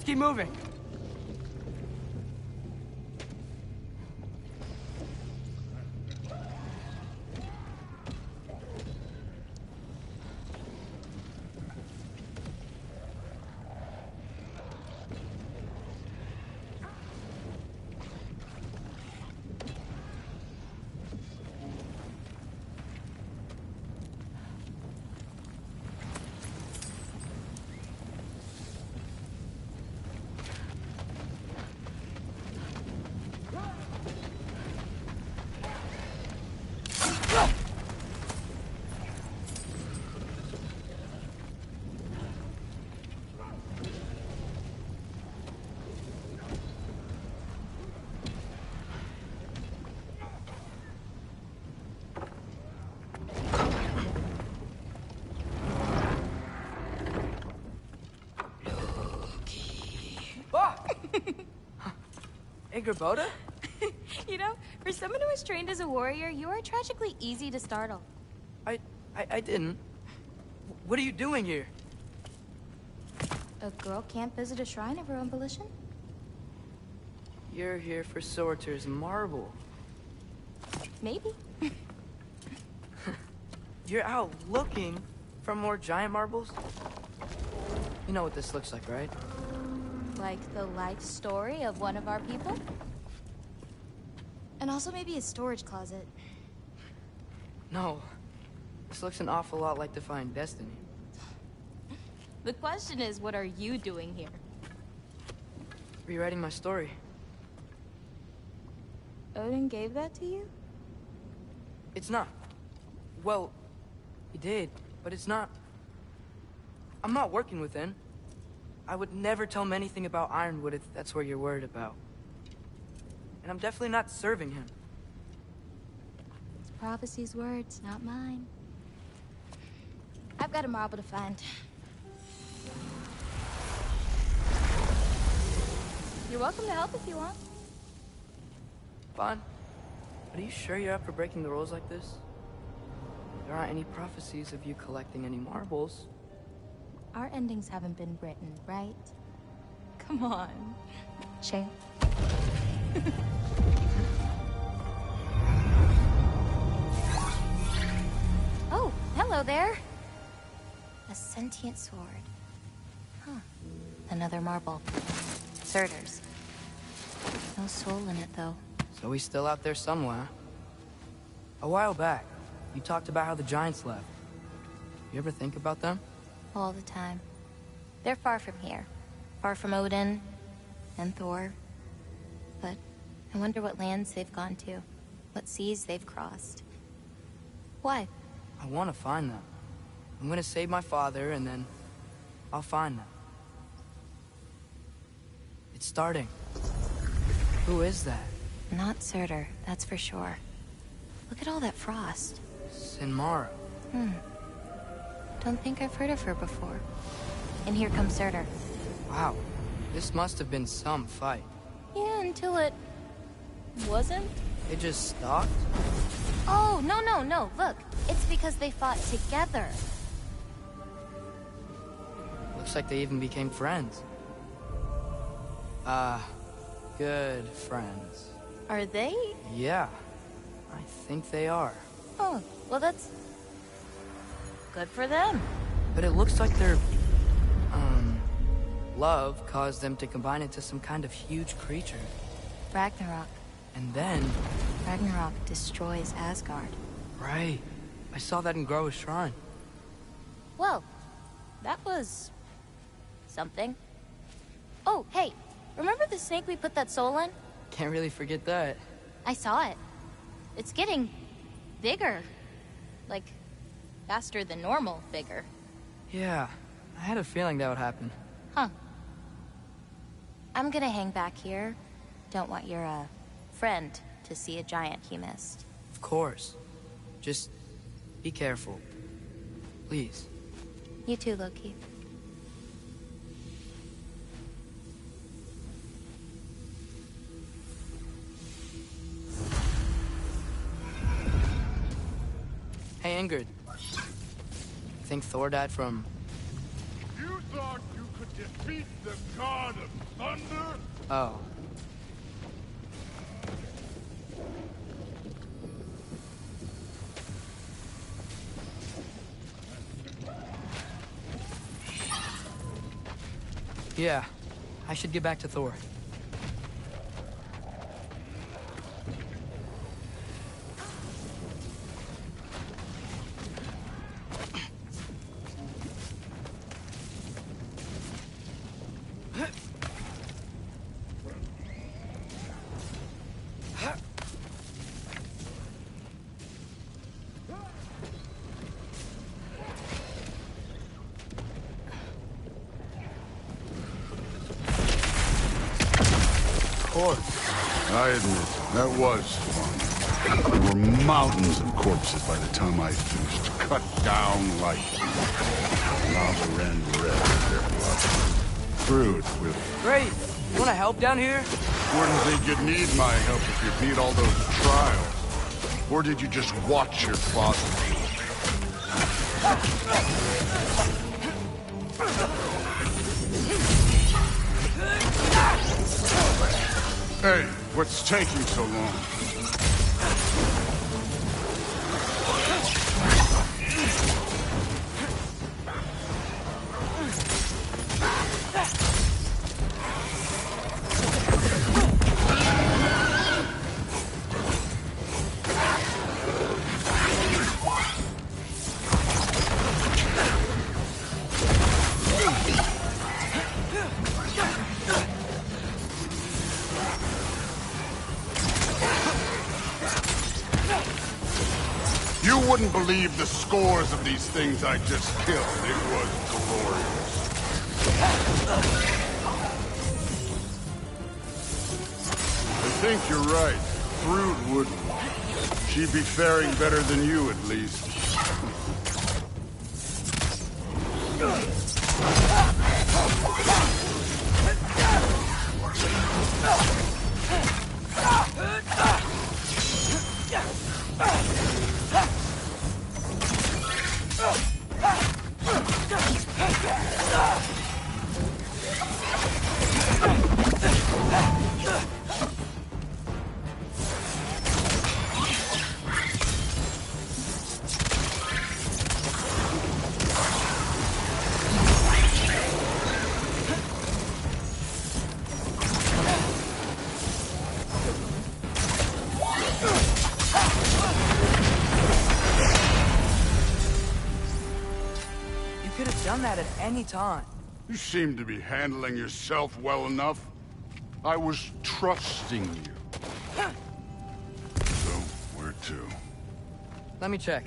keep moving. Angrboda? You know, for someone who was trained as a warrior, you are tragically easy to startle. I didn't. What are you doing here? A girl can't visit a shrine of her own volition? You're here for Surtur's marble. Maybe. You're out looking for more giant marbles? You know what this looks like, right? Like the life story of one of our people? And also maybe a storage closet. No. This looks an awful lot like Defying Destiny. The question is, what are you doing here? Rewriting my story. Odin gave that to you? It's not. Well, he did, but it's not. I'm not working with him. I would never tell him anything about Ironwood if that's what you're worried about. And I'm definitely not serving him. It's prophecy's words, not mine. I've got a marble to find. You're welcome to help if you want. Bon, are you sure you're up for breaking the rules like this? There aren't any prophecies of you collecting any marbles. Our endings haven't been written, right? Come on, champ. Oh, hello there. A sentient sword. Huh. Another marble. Surtur's. No soul in it, though. So he's still out there somewhere. A while back, you talked about how the Giants left. You ever think about them? All the time. They're far from here. Far from Odin and Thor. But I wonder what lands they've gone to. What seas they've crossed. Why? I want to find them. I'm gonna save my father, and then I'll find them. It's starting. Who is that? Not Surtur, that's for sure. Look at all that frost. Sinmara. Don't think I've heard of her before. And here comes Surtur. Wow. This must have been some fight. Yeah, until it... wasn't? They just stalked? Oh, no. Look, it's because they fought together. Looks like they even became friends. Good friends. Are they? Yeah, I think they are. Oh, well that's... good for them. But it looks like their, love caused them to combine into some kind of huge creature. Ragnarok. And then... Ragnarok destroys Asgard. Right. I saw that in Groa's shrine. Well, that was... something. Oh, hey, remember the snake we put that soul in? Can't really forget that. I saw it. It's getting... bigger. Like, faster than normal bigger. Yeah, I had a feeling that would happen. Huh. I'm gonna hang back here. Don't want your, friend to see a giant he missed. Of course. Just be careful. Please. You too, Loki. Hey, Ingrid. Think Thor died from... You thought you could Defeat the god of thunder? Oh. Yeah, I should get back to Thor. I admit, that was fun. There were mountains of corpses by the time I finished, cut down like lava ran red with their blood. Brewed with... Great! You wanna help down here? Wouldn't think you'd need my help if you beat all those trials. Or did you just watch your father? Hey, what's taking so long? You wouldn't believe the scores of these things I just killed. It was glorious. I think you're right. Thrud wouldn't. She'd be faring better than you, at least. Done that at any time. You seem to be handling yourself well enough. I was trusting you. So, where to? Let me check.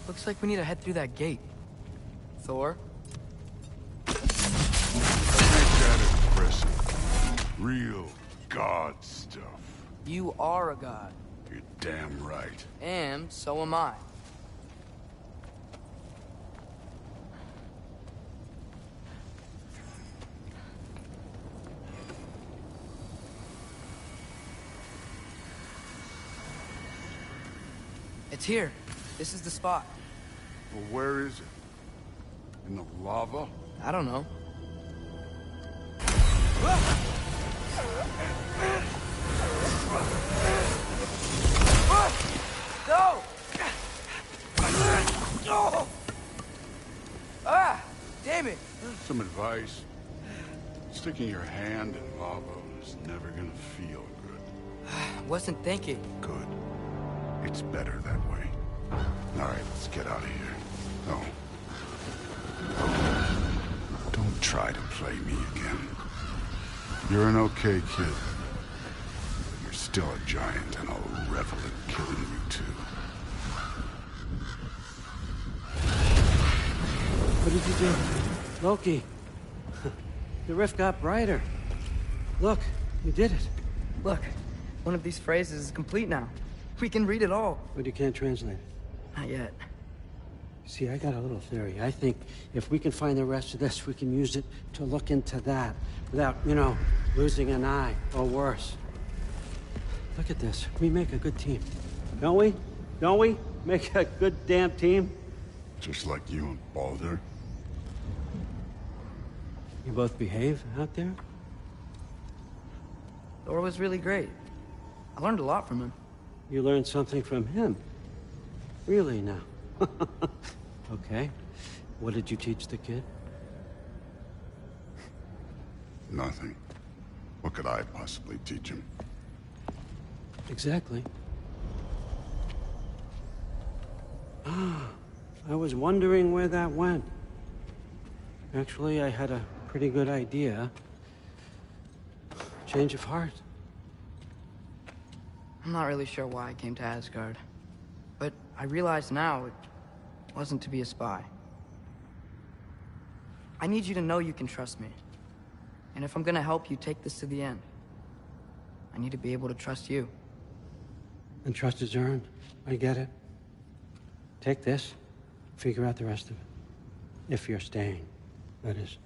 Looks like we need to head through that gate. Thor? Ain't that impressive? Real god stuff. You are a god. You're damn right. And so am I. It's here. This is the spot. Well, where is it? In the lava? I don't know. No! Ah! Damn it! Some advice. Sticking your hand in lava is never gonna feel good. Wasn't thinking. Good. It's better that way. Alright, let's get out of here. Oh. Don't try to play me again. You're an okay kid. But you're still a giant, and I'll revel in killing you too. What did you do? Loki. The rift got brighter. Look, you did it. Look, one of these phrases is complete now. We can read it all. But you can't translate it. Not yet. See, I got a little theory. I think if we can find the rest of this, we can use it to look into that without, you know, losing an eye or worse. Look at this. We make a good team. Don't we? Don't we? Make a good damn team? Just like you and Baldur. You both behave out there? Thor was really great. I learned a lot from him. You learned something from him? Really now? Okay. What did you teach the kid? Nothing. What could I possibly teach him? Exactly. I was wondering where that went. Actually, I had a pretty good idea. Change of heart. I'm not really sure why I came to Asgard. But I realize now it wasn't to be a spy. I need you to know you can trust me. And if I'm gonna help you take this to the end, I need to be able to trust you. And trust is earned. I get it. Take this, figure out the rest of it. If you're staying, that is.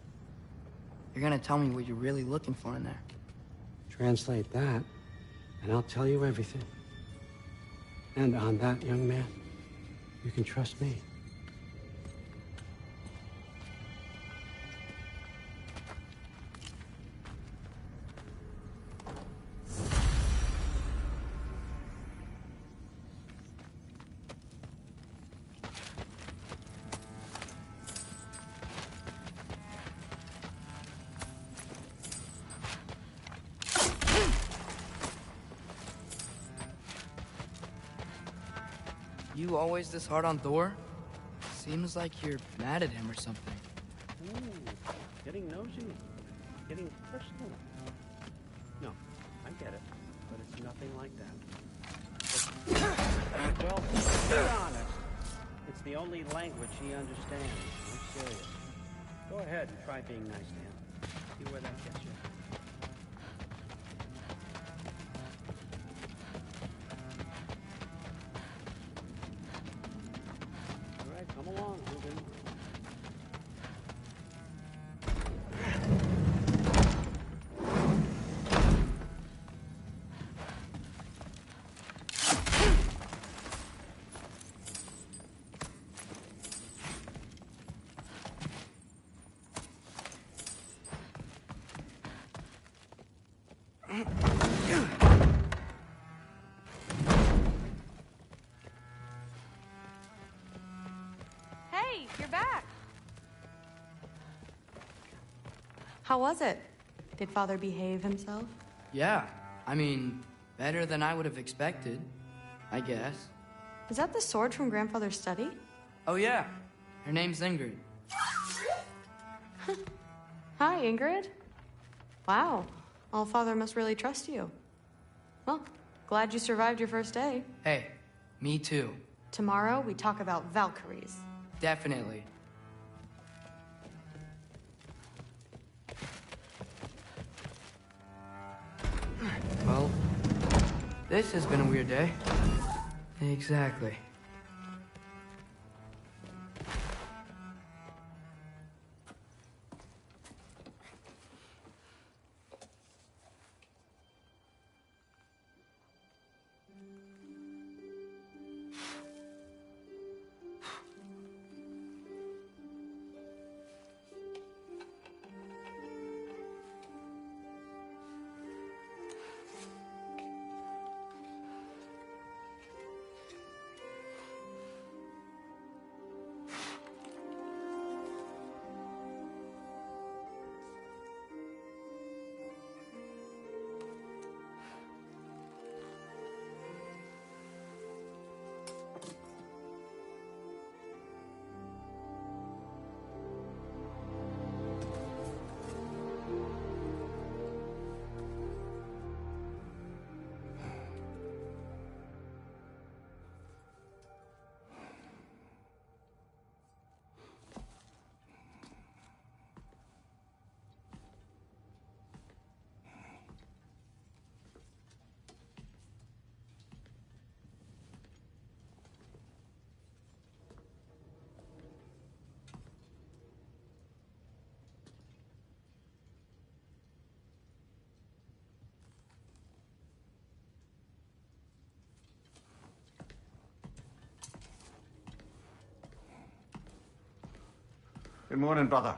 You're gonna tell me what you're really looking for in there. Translate that, and I'll tell you everything. And on that, young man, you can trust me. You always this hard on Thor? Seems like you're mad at him or something. Ooh, getting nosy, getting personal. No, I get it, but it's nothing like that. Well, to be honest, it's the only language he understands. I'm serious. Go ahead and try being nice to him. See where that gets you. All right, come along, Ruben. Hey, you're back. How was it? Did Father behave himself? Yeah, I mean, better than I would have expected, I guess. Is that the sword from Grandfather's study? Oh yeah, her name's Ingrid. Hi, Ingrid. Wow, All-Father must really trust you. Well, glad you survived your first day. Hey, me too. Tomorrow, we talk about Valkyries. Definitely. Well, this has been a weird day. Exactly. Good morning, brother.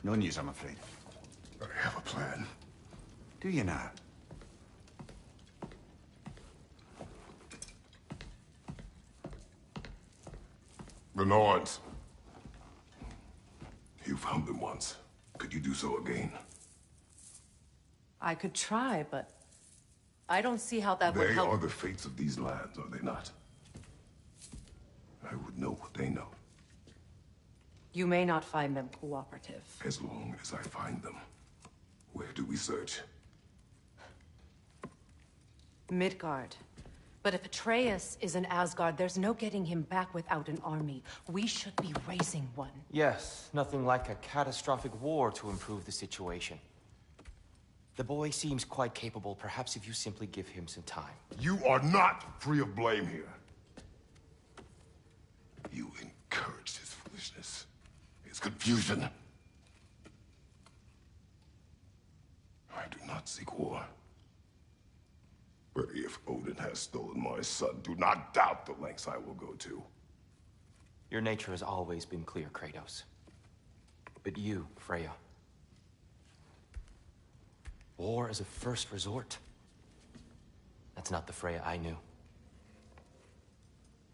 No news, I'm afraid. I have a plan. Do you now? The Norns. You found them once. Could you do so again? I could try, but I don't see how that would They help. are the fates of these lands, are they not? I would know what they know, You may not find them cooperative. as long as I find them. Where do we search? Midgard. But if Atreus is in Asgard, there's no getting him back without an army. We should be raising one. Yes, nothing like a catastrophic war to improve the situation. The boy seems quite capable. Perhaps if you simply give him some time. You are not free of blame here. You encouraged his foolishness, his confusion. I do not seek war. But if Odin has stolen my son, do not doubt the lengths I will go to. Your nature has always been clear, Kratos. But you, Freya. War as a first resort. That's not the Freya I knew.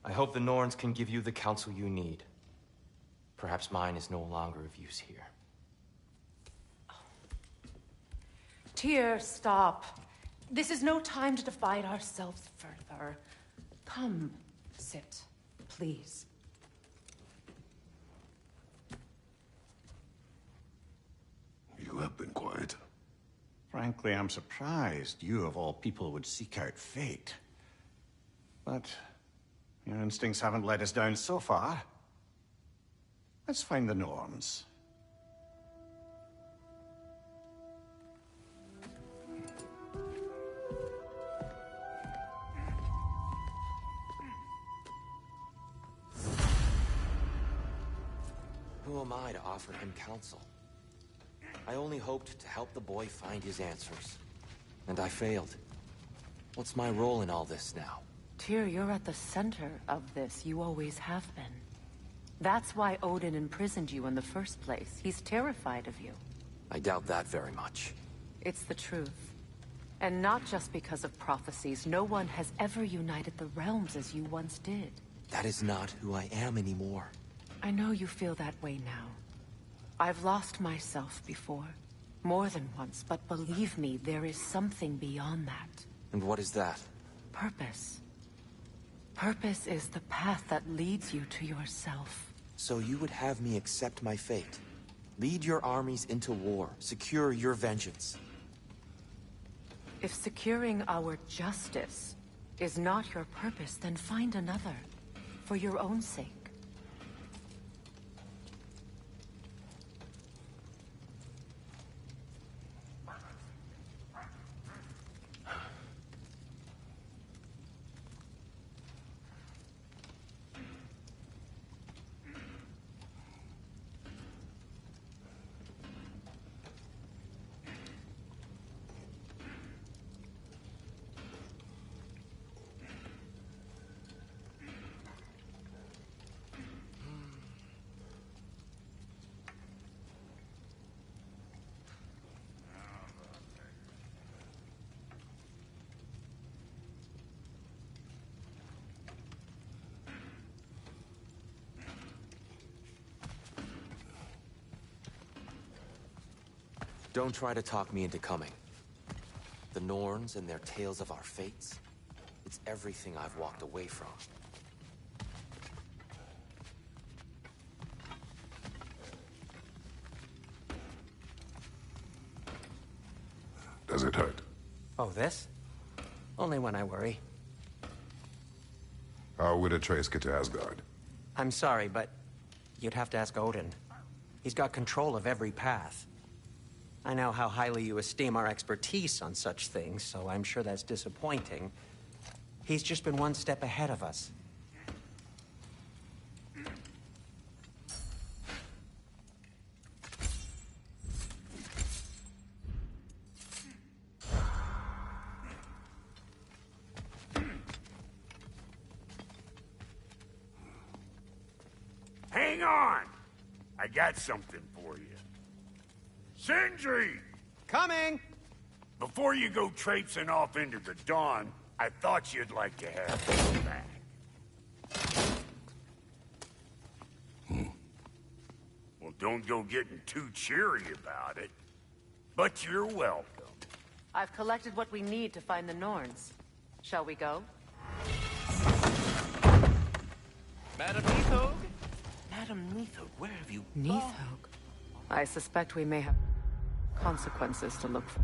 I hope the Norns can give you the counsel you need. Perhaps mine is no longer of use here. Tyr, stop. This is no time to divide ourselves further. Come, sit, please. You have been quiet. Frankly, I'm surprised you, of all people, would seek out fate. But your instincts haven't let us down so far. Let's find the Norns. Who am I to offer him counsel? I only hoped to help the boy find his answers. And I failed. What's my role in all this now? Tyr, you're at the center of this. You always have been. That's why Odin imprisoned you in the first place. He's terrified of you. I doubt that very much. It's the truth. And not just because of prophecies. No one has ever united the realms as you once did. That is not who I am anymore. I know you feel that way now. I've lost myself before. More than once, but believe me, there is something beyond that. And what is that? Purpose. Purpose is the path that leads you to yourself. So you would have me accept my fate? Lead your armies into war, secure your vengeance. If securing our justice is not your purpose, then find another. For your own sake. Don't try to talk me into coming. The Norns and their tales of our fates, it's everything I've walked away from. Does it hurt? Oh, this? Only when I worry. How would Atreus get to Asgard? I'm sorry, but you'd have to ask Odin. He's got control of every path. I know how highly you esteem our expertise on such things, so I'm sure that's disappointing. He's just been one step ahead of us. Hang on! I got something for you. Sindri! Coming! Before you go traipsing off into the dawn, I thought you'd like to have this back. Well, don't go getting too cheery about it. But you're welcome. I've collected what we need to find the Norns. Shall we go? Madam Neathog? Madam Neathog, where have you... Neathog? I suspect we may have consequences to look for.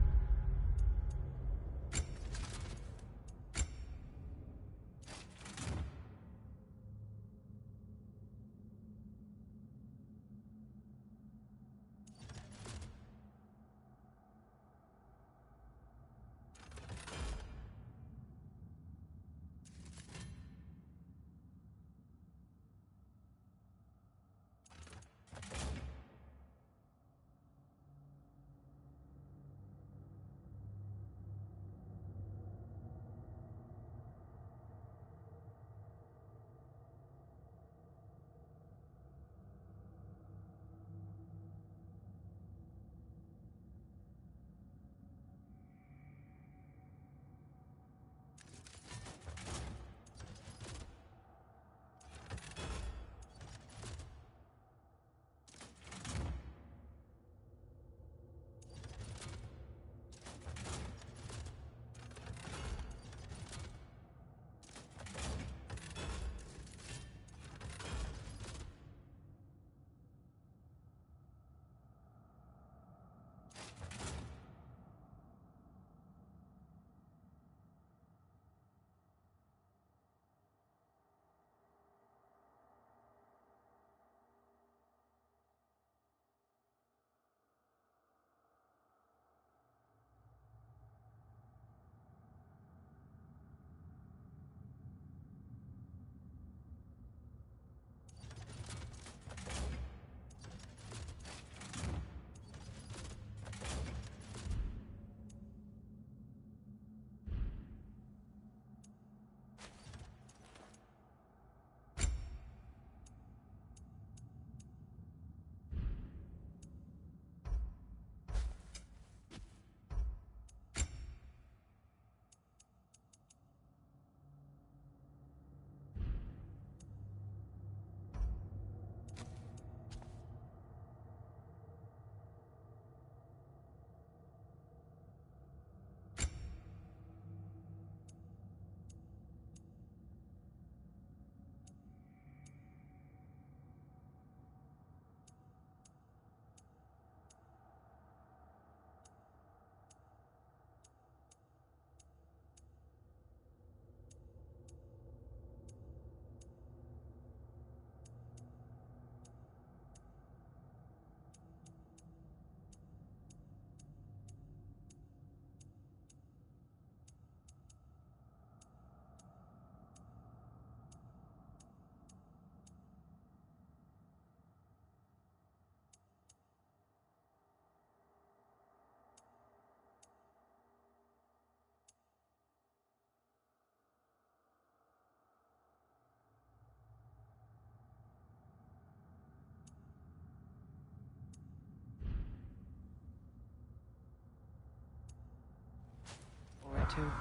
Or two.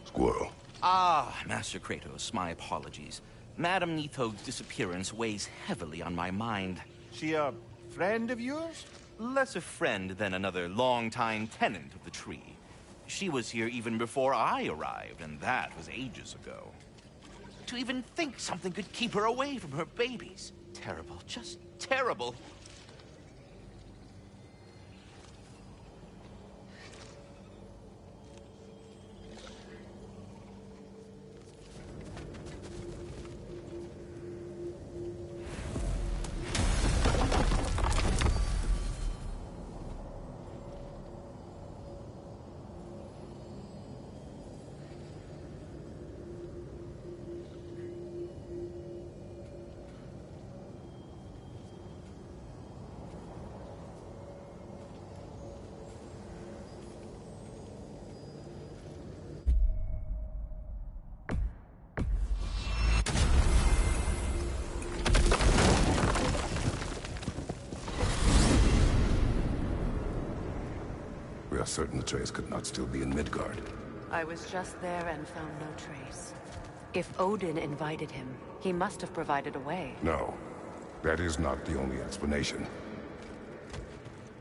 Squirrel. Ah, Master Kratos, my apologies. Madam Neathog's disappearance weighs heavily on my mind. She a friend of yours? Less a friend than another longtime tenant of the tree. She was here even before I arrived, and that was ages ago. To even think something could keep her away from her babies. Terrible, just terrible. are certain Atreus could not still be in Midgard. I was just there and found no trace. If Odin invited him, he must have provided a way. No, that is not the only explanation.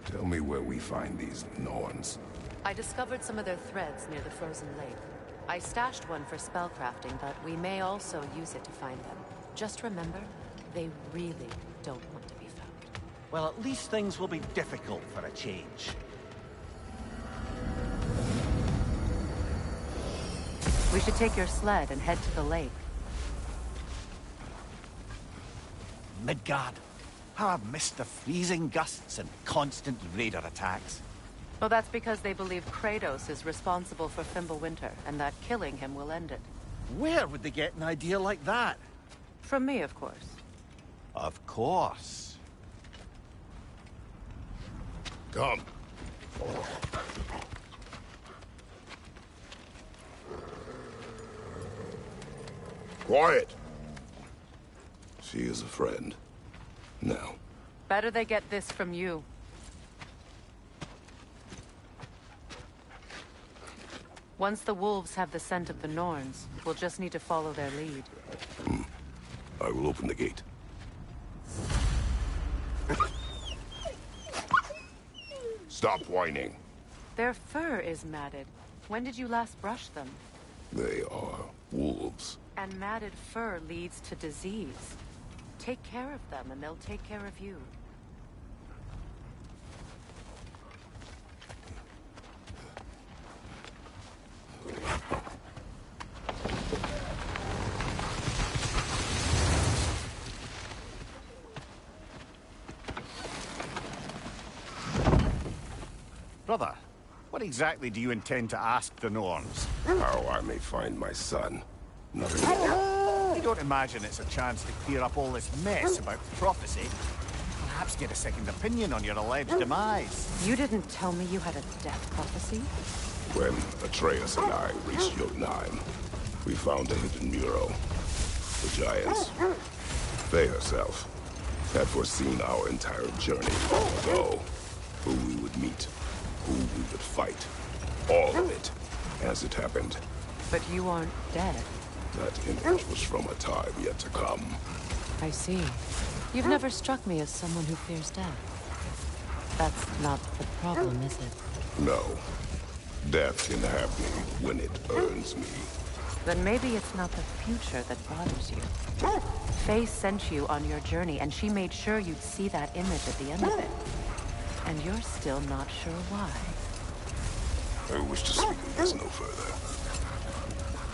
Tell me where we find these Norns. I discovered some of their threads near the frozen lake. I stashed one for spellcrafting, but we may also use it to find them. Just remember, they really don't want to be found. Well, at least things will be difficult for a change. We should take your sled and head to the lake. Midgard. How I've missed the freezing gusts and constant raider attacks. Well, that's because they believe Kratos is responsible for Fimbulwinter, and that killing him will end it. Where would they get an idea like that? From me, of course. Of course. Come. Quiet! She is a friend. Now. Better they get this from you. Once the wolves have the scent of the Norns, we'll just need to follow their lead. I will open the gate. Stop whining. Their fur is matted. When did you last brush them? They are wolves. And matted fur leads to disease. Take care of them, and they'll take care of you. Brother, what exactly do you intend to ask the Norns? How I may find my son. Nothing I don't imagine it's a chance to clear up all this mess about prophecy. Perhaps get a second opinion on your alleged demise. You didn't tell me you had a death prophecy? When Atreus and I reached Jotunheim, we found a hidden mural. The giants, they herself, had foreseen our entire journey long ago. Who we would meet, who we would fight. All of it, as it happened. But you aren't dead. That image was from a time yet to come. I see. You've never struck me as someone who fears death. That's not the problem, is it? No. Death can have me when it earns me. Then maybe it's not the future that bothers you. Faye sent you on your journey, and she made sure you'd see that image at the end of it. And you're still not sure why. I wish to speak of this no further.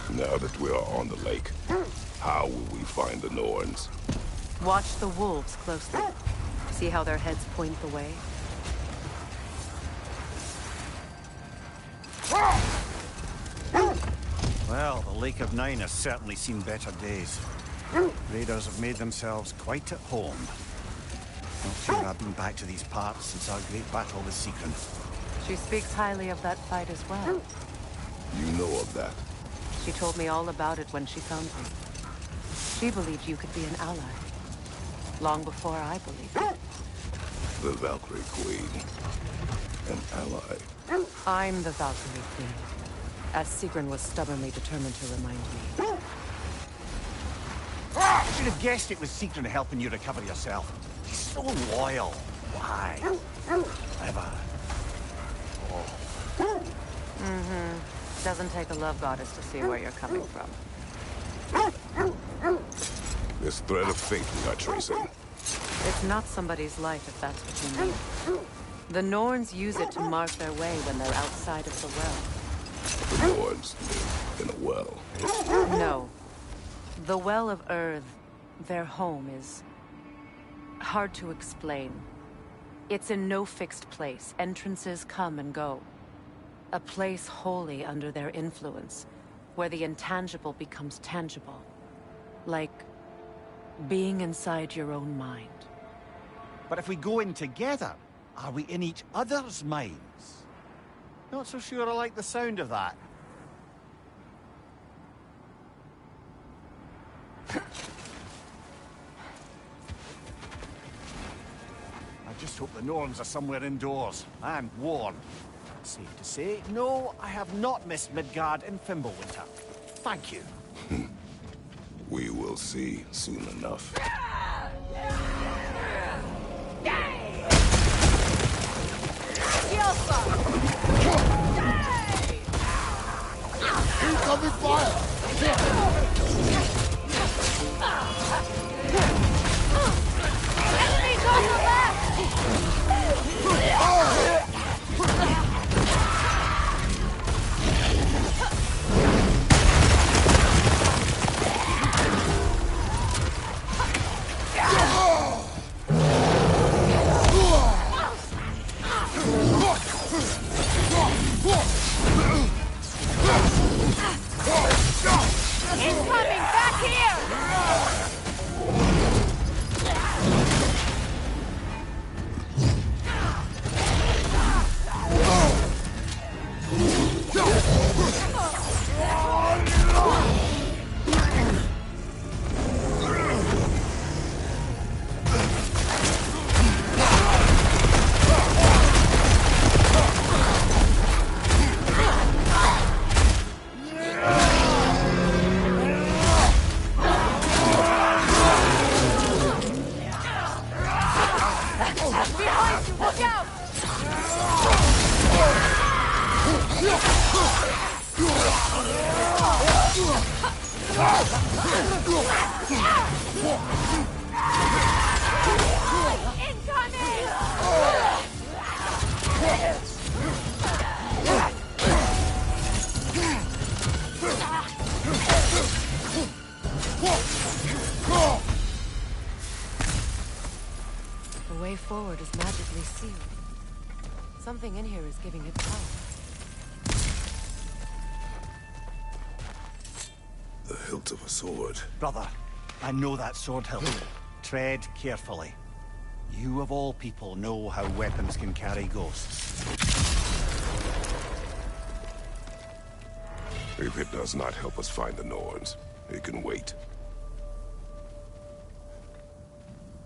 Now that we are on the lake, how will we find the Norns? Watch the wolves closely. See how their heads point the way? Well, the Lake of Nine has certainly seen better days. Raiders have made themselves quite at home. Not sure I've been back to these parts since our great battle with Sigrun. She speaks highly of that fight as well. You know of that? She told me all about it when she found me. She believed you could be an ally. Long before I believed it. The Valkyrie Queen. An ally. I'm the Valkyrie Queen. As Sigrun was stubbornly determined to remind me. I should have guessed it was Sigrun helping you recover yourself. He's so loyal. Why? Clever. Doesn't take a love goddess to see where you're coming from. This thread of fate we are tracing. It's not somebody's life, if that's what you mean. The Norns use it to mark their way when they're outside of the well. The Norns live in a well. No. The Well of Earth, their home, is hard to explain. It's in no fixed place. Entrances come and go. A place wholly under their influence, where the intangible becomes tangible. Like being inside your own mind. But if we go in together, are we in each other's minds? Not so sure I like the sound of that. I just hope the Norns are somewhere indoors and warm. safe to say, no, I have not missed Midgard in Fimbulwinter. Thank you. We will see soon enough. Incoming fire! Enemies on the left! Incoming! Back here! Behind you! Look out! The way forward is magically sealed. Something in here is giving it power. The hilt of a sword. Brother, I know that sword hilt. Tread carefully. You of all people know how weapons can carry ghosts. If it does not help us find the Norns, it can wait.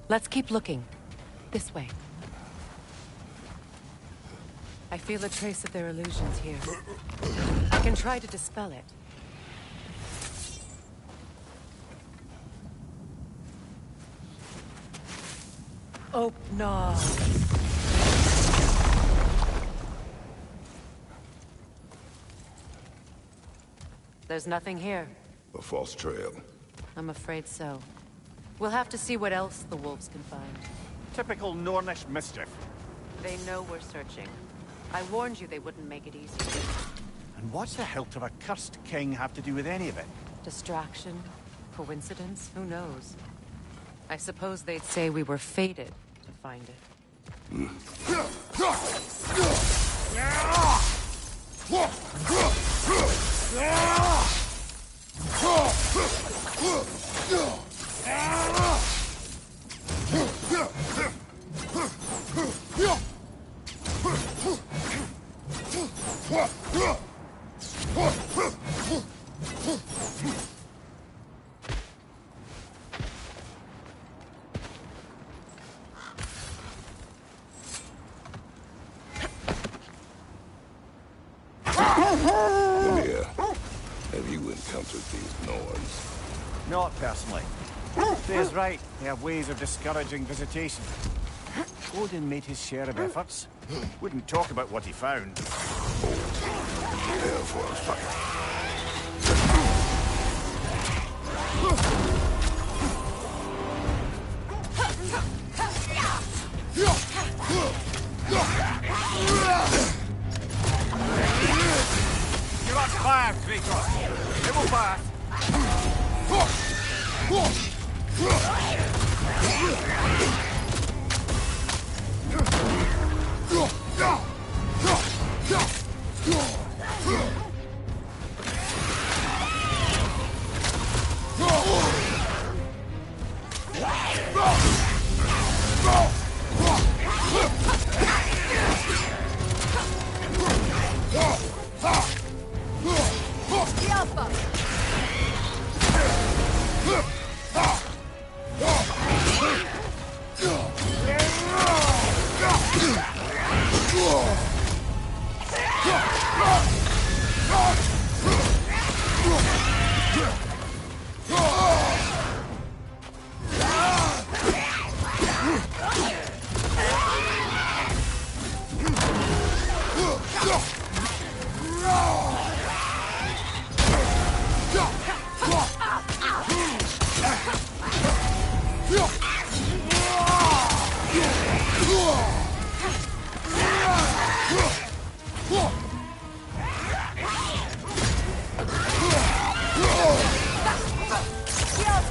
Let's keep looking. This way. I feel a trace of their illusions here. I can try to dispel it. Oh, no. There's nothing here. A false trail. I'm afraid so. We'll have to see what else the wolves can find. Typical Nornish mischief. They know we're searching. I warned you they wouldn't make it easy. And what's the hilt of a cursed king have to do with any of it? Distraction? Coincidence? Who knows? I suppose they'd say we were fated to find it. Ymir, have you encountered these Norns? Not personally. Faye's right. They have ways of discouraging visitation. Odin made his share of efforts. Wouldn't talk about what he found. Prepare for a fight. You're on fire, Kratos. It will pass.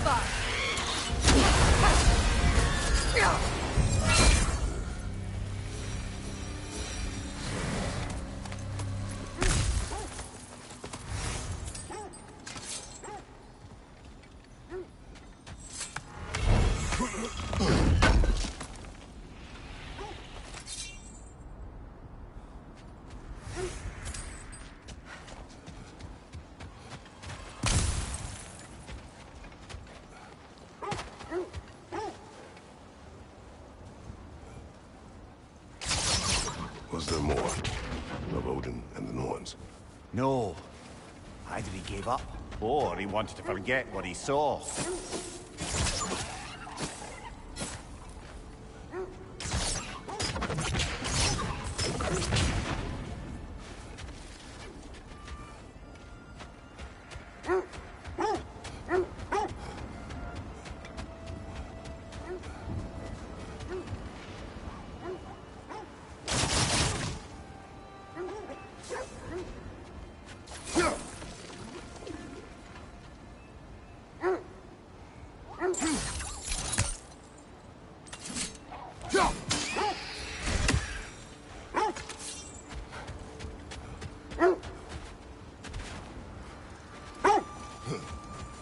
far. Was there more of Odin and the Norns? No. Either he gave up, or he wanted to forget what he saw.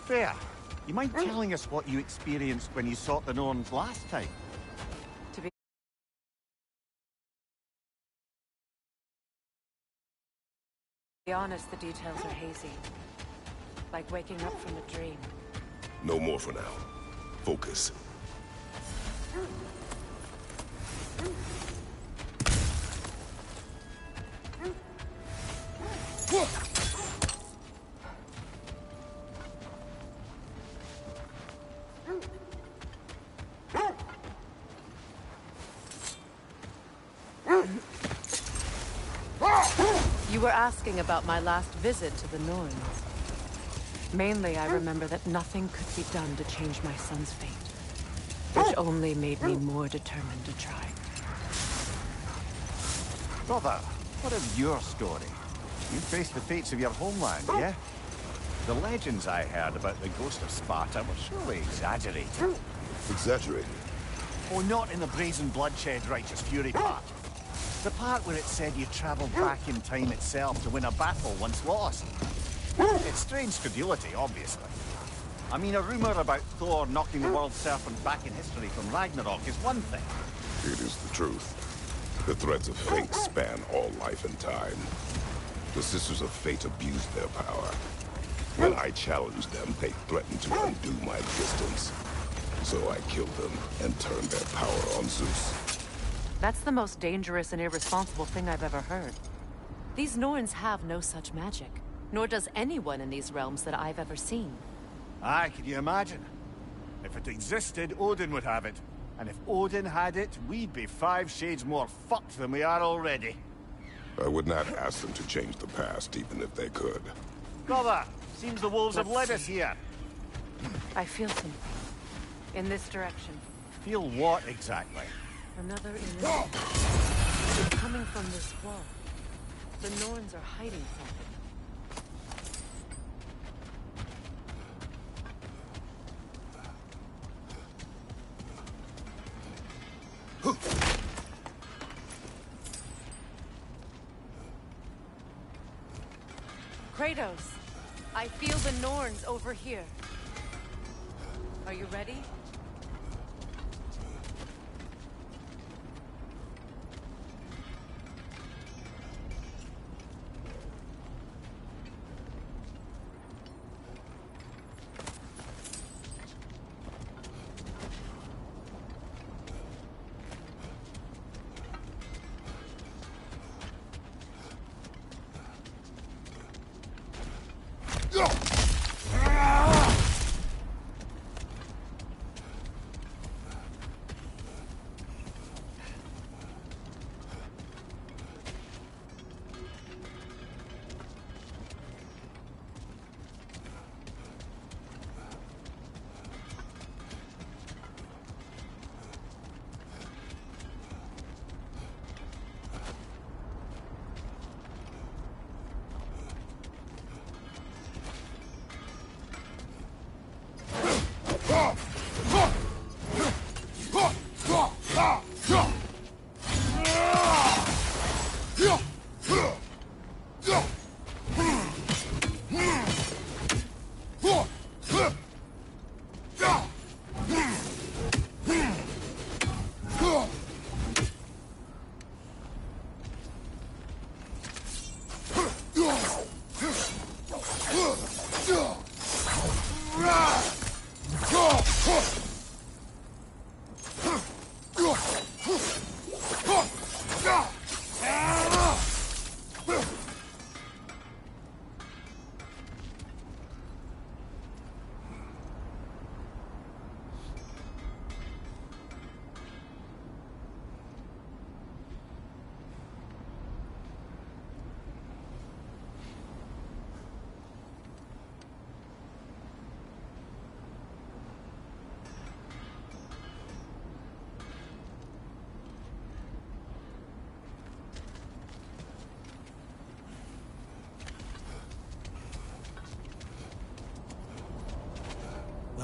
Fair. You mind telling us what you experienced when you sought the Norns last time? To be honest, the details are hazy. Like waking up from a dream. No more for now. Focus. You were asking about my last visit to the Norns. Mainly, I remember that nothing could be done to change my son's fate, which only made me more determined to try. Brother, what of your story? You faced the fates of your homeland, yeah? The legends I heard about the ghost of Sparta were surely exaggerated. Exaggerated? Oh, not in the brazen bloodshed righteous fury part. The part where it said you travelled back in time itself to win a battle once lost. It's strange credulity, obviously. I mean, a rumour about Thor knocking the world serpent back in history from Ragnarok is one thing. It is the truth. The threads of fate span all life and time. The Sisters of Fate abused their power. When I challenged them, they threatened to undo my existence. So I killed them and turned their power on Zeus. That's the most dangerous and irresponsible thing I've ever heard. These Norns have no such magic, nor does anyone in these realms that I've ever seen. Aye, can you imagine? If it existed, Odin would have it. And if Odin had it, we'd be 5 shades more fucked than we are already. I would not ask them to change the past, even if they could. Brother, seems the wolves have led us here. I feel something. In this direction. Feel what exactly? Another illusion. It's coming from this wall. The Norns are hiding something. Kratos, I feel the Norns over here. Are you ready?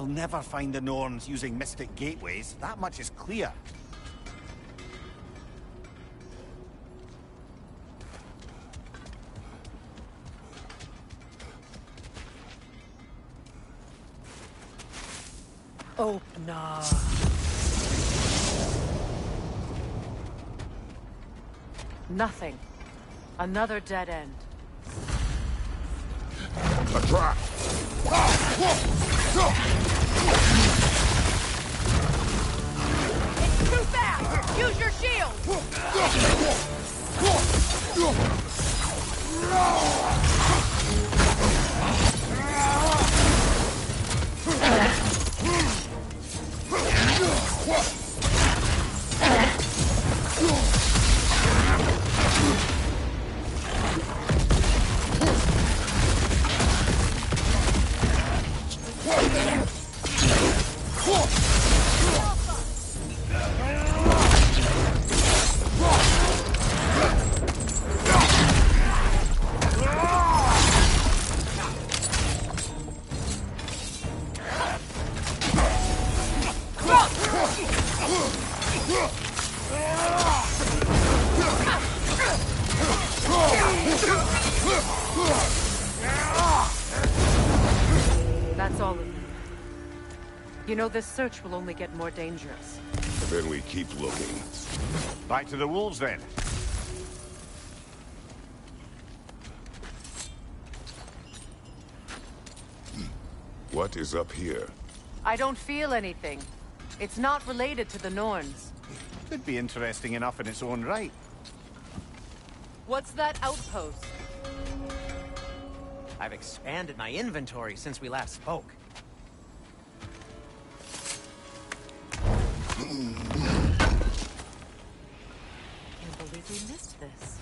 They'll never find the Norns using mystic gateways. That much is clear. Open up. Nothing. Another dead end. A trap! It's too fast! Use your shield! That's all of them. You know, this search will only get more dangerous. Then we keep looking. Back to the wolves, then. What is up here? I don't feel anything. It's not related to the Norns. Could be interesting enough in its own right. What's that outpost? I've expanded my inventory since we last spoke. Can't believe we missed this.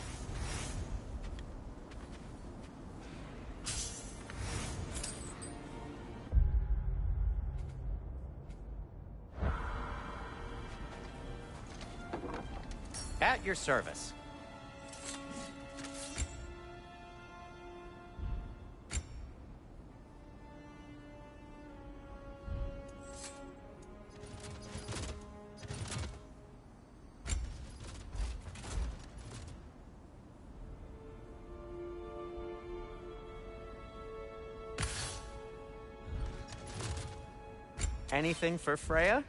At your service. Anything for Freya?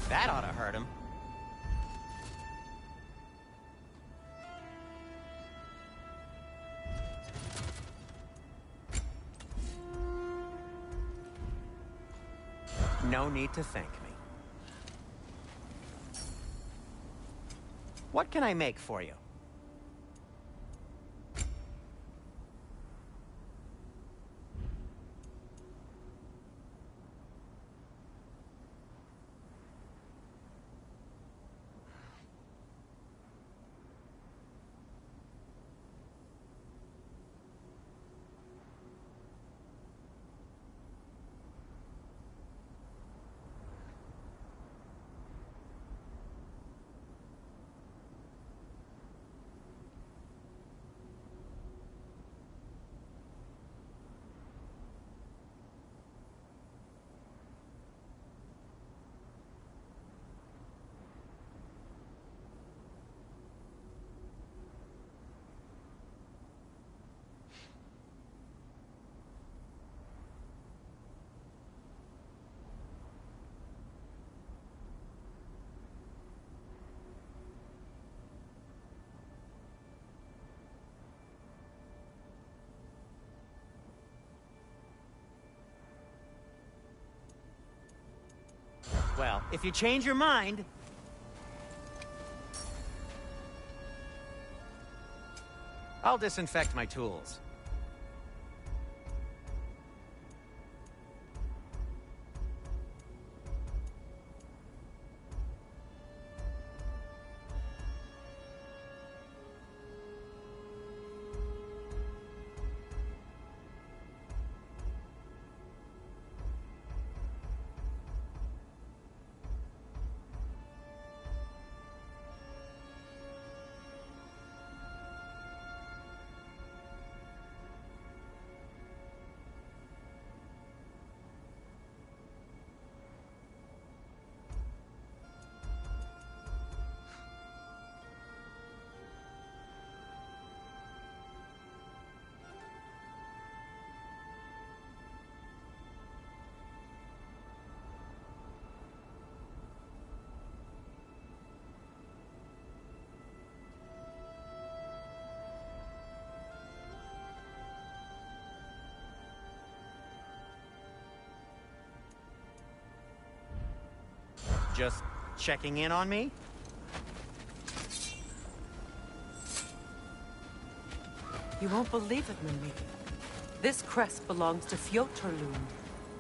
That ought to hurt him. No need to thank me. What can I make for you? Well, if you change your mind... I'll disinfect my tools. just checking in on me? You won't believe it, Mimir. This crest belongs to Fjotorlund.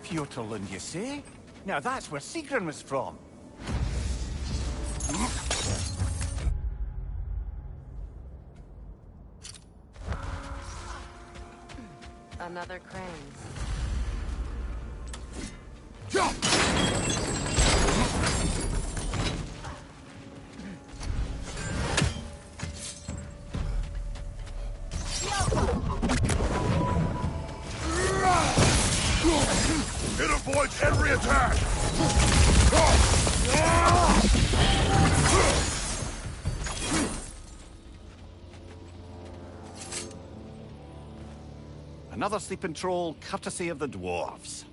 Fjotorlund, you say? Now that's where Sigrun was from. Another crane. It avoids every attack! Another sleeping troll, courtesy of the dwarves.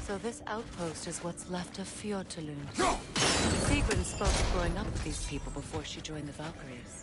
So this outpost is what's left of Fjotorlund. Sigrun spoke of growing up with these people before she joined the Valkyries.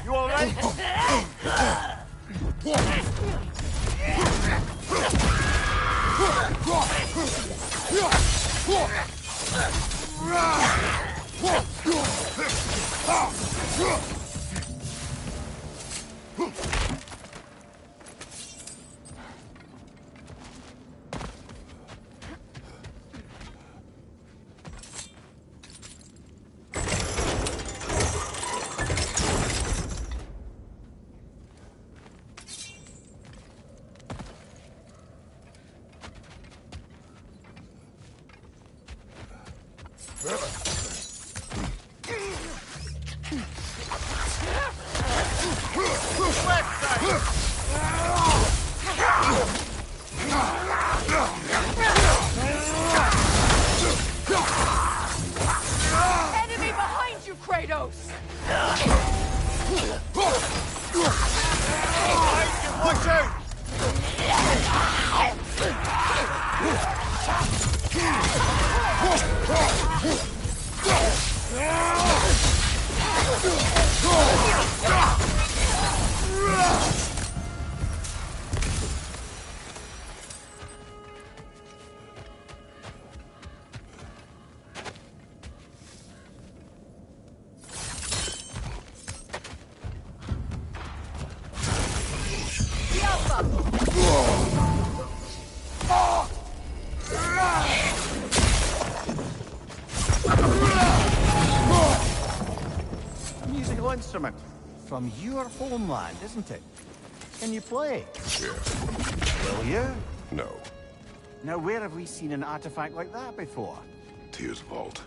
You all right? Enemy behind you, Kratos! Watch out! musical instrument. From your homeland, isn't it? Can you play? Yes. Will you? No. Now, where have we seen an artifact like that before? Tears Vault.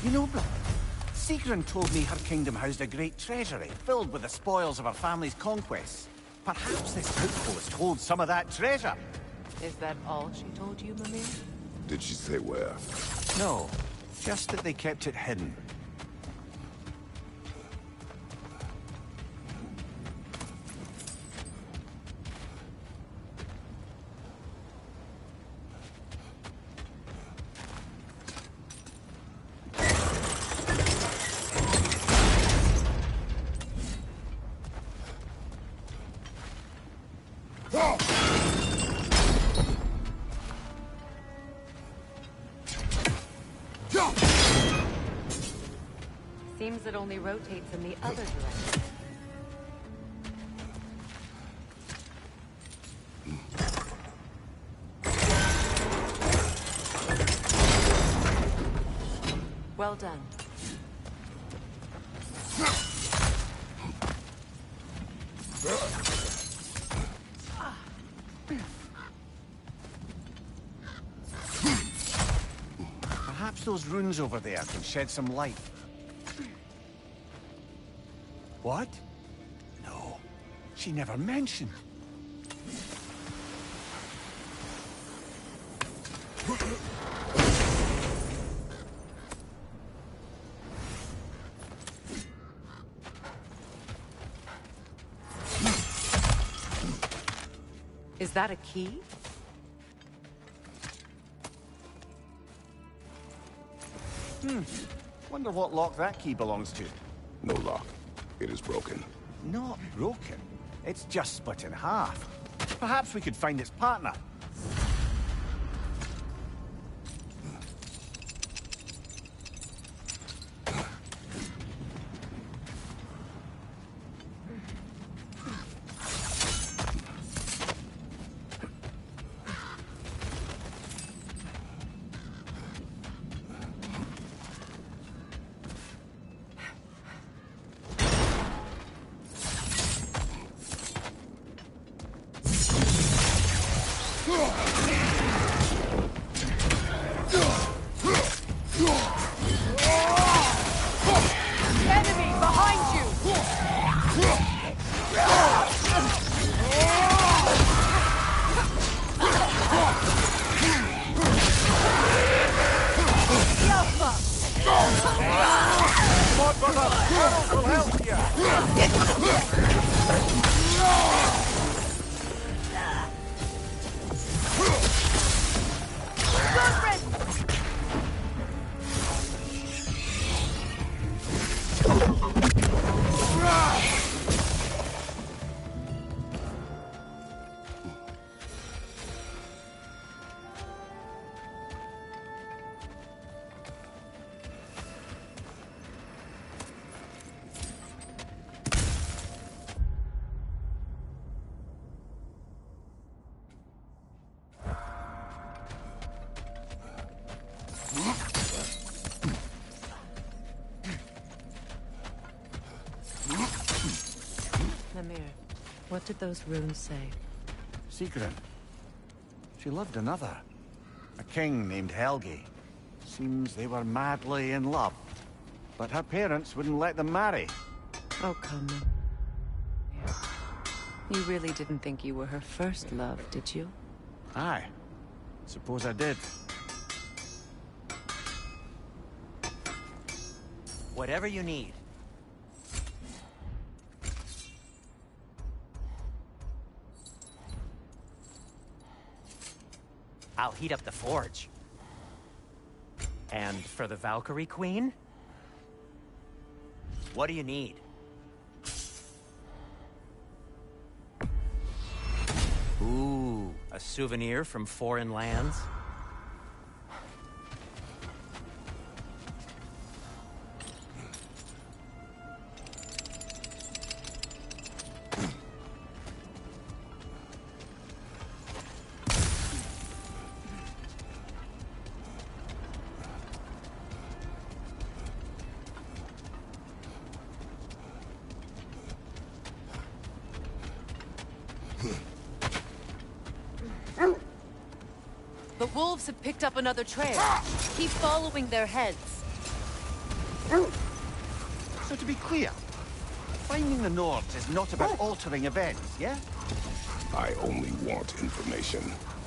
You know, brother, Sigrun told me her kingdom housed a great treasury filled with the spoils of her family's conquests. Perhaps this outpost holds some of that treasure. Is that all she told you, Mimir? Did she say where? No, just that they kept it hidden. Seems it only rotates in the other direction. Well done. Perhaps those runes over there can shed some light. What? No, she never mentioned. Is that a key? Wonder what lock that key belongs to. No lock. It is broken. Not broken. It's just split in half. Perhaps we could find its partner. Brother, Harold will help you! Mimir, what did those runes say? Secret. She loved another. A king named Helgi. Seems they were madly in love. But her parents wouldn't let them marry. Oh, come on. You really didn't think you were her first love, did you? Aye. Suppose I did. Whatever you need. I'll heat up the forge. And for the Valkyrie Queen? What do you need? Ooh, a souvenir from foreign lands? The wolves have picked up another trail. Keep following their heads. So to be clear, finding the Nords is not about altering events, yeah? I only want information.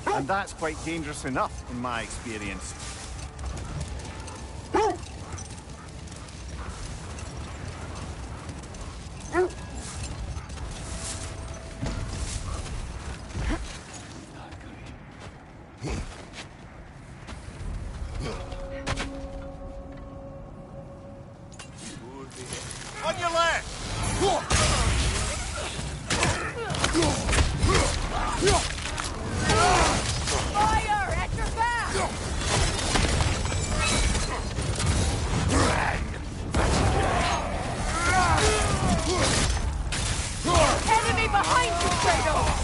And that's quite dangerous enough, in my experience. On your left! Fire at your back! Enemy behind you, Kratos!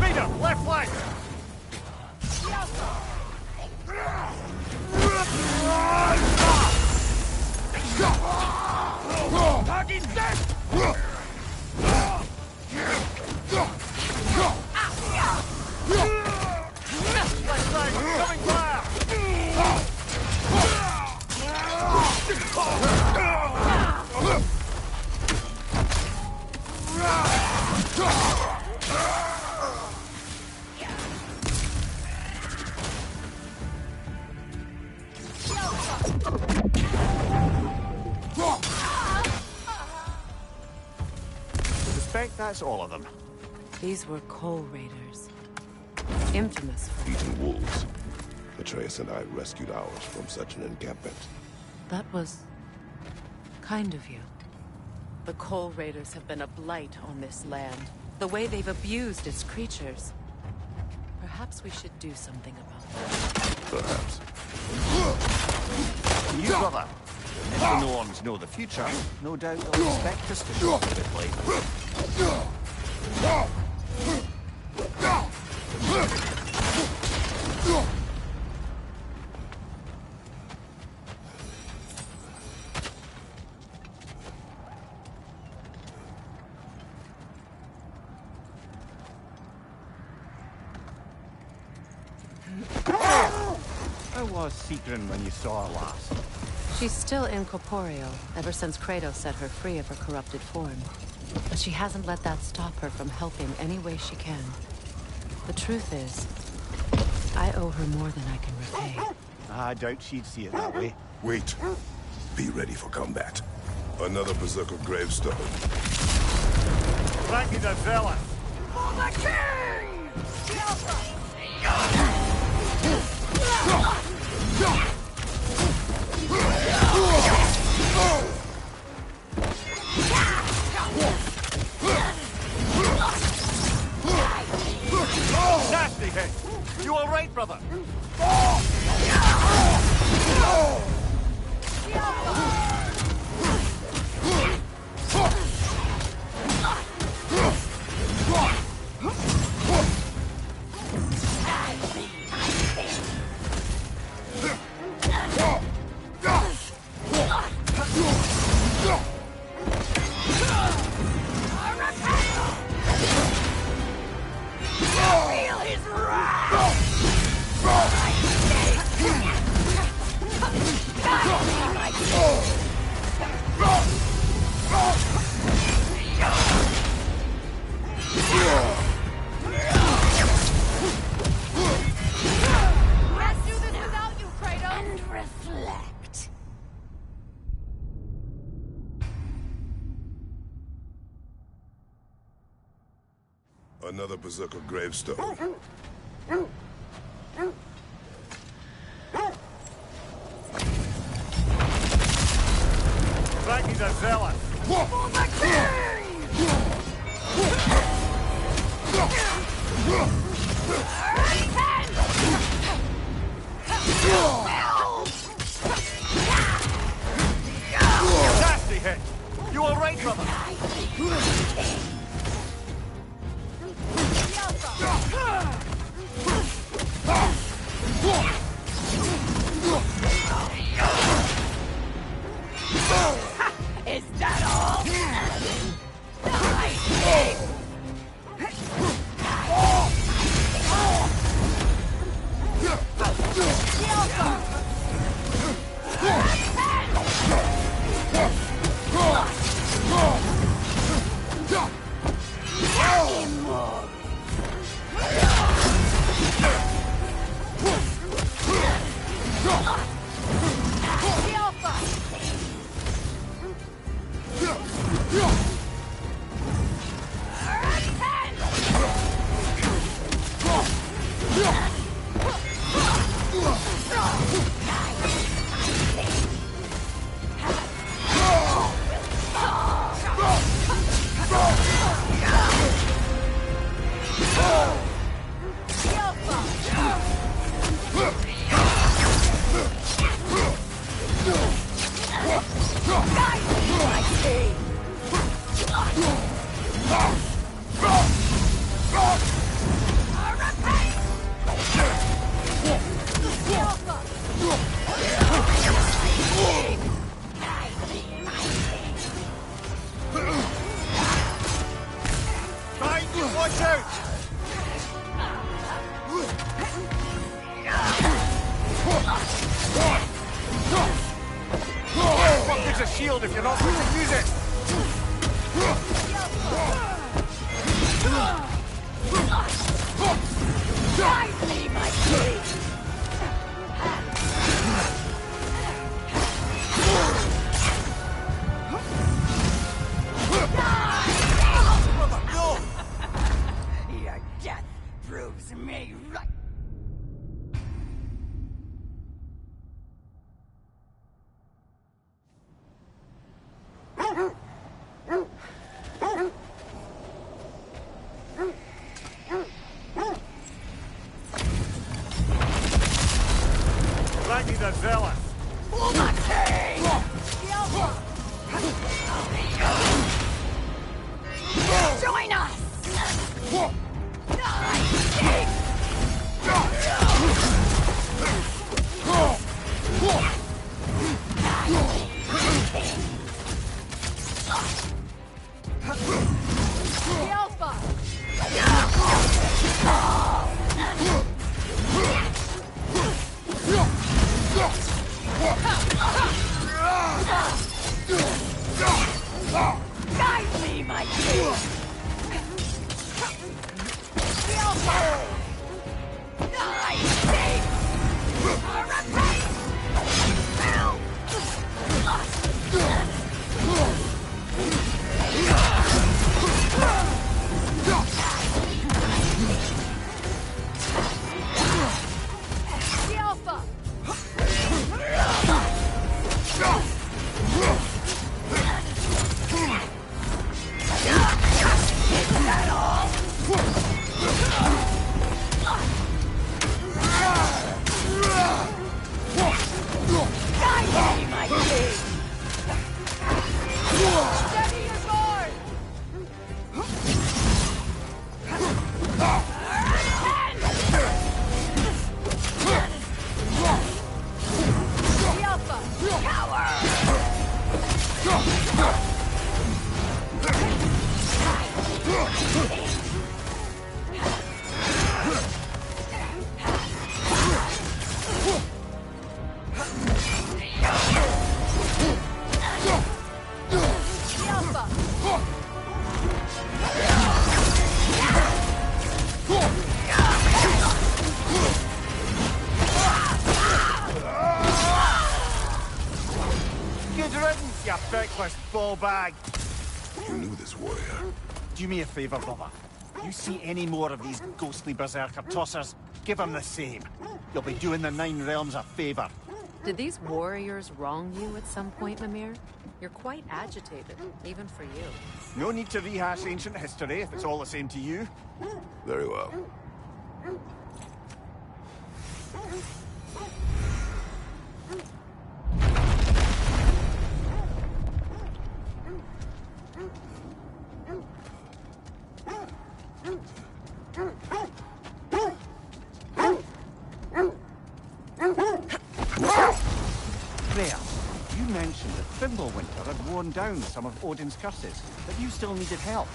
Vader, left flank! Target's dead! Left flank, coming fire! Suspect that's all of them. These were Coal Raiders. Infamous for... Eating wolves. Atreus and I rescued ours from such an encampment. That was... kind of you. The Coal Raiders have been a blight on this land. The way they've abused its creatures. Perhaps we should do something about that. Perhaps. You, brother. If the Norns know the future, no doubt they'll expect us to show vividly. I was Sigrun when you saw her last. She's still incorporeal, ever since Kratos set her free of her corrupted form. But she hasn't let that stop her from helping any way she can. The truth is, I owe her more than I can repay. I doubt she'd see it that way. Wait. Be ready for combat. Another Berserker gravestone. Thank you, the zealot. For the king! Nasty hit! You all right, brother? Feel his wrath! Let's do this without you, Kratos! And reflect. Another Berserker gravestone. Frankie's a zealot. For the king! Nasty hit! You all right, brother? Is that all? Watch out! Fuck, there's a shield if you're not going to use it! Guide me, my king! Your death proves me right. Frankie's a zealot. For the king! Join us! The Alpha! worthless ball bag! You knew this warrior. Do me a favor, brother. You see any more of these ghostly berserker tossers, give them the same. You'll be doing the Nine Realms a favor. Did these warriors wrong you at some point, Mimir? You're quite agitated, even for you. No need to rehash ancient history if it's all the same to you. Very well. Freya, you mentioned that Fimbulwinter had worn down some of Odin's curses, but you still needed help.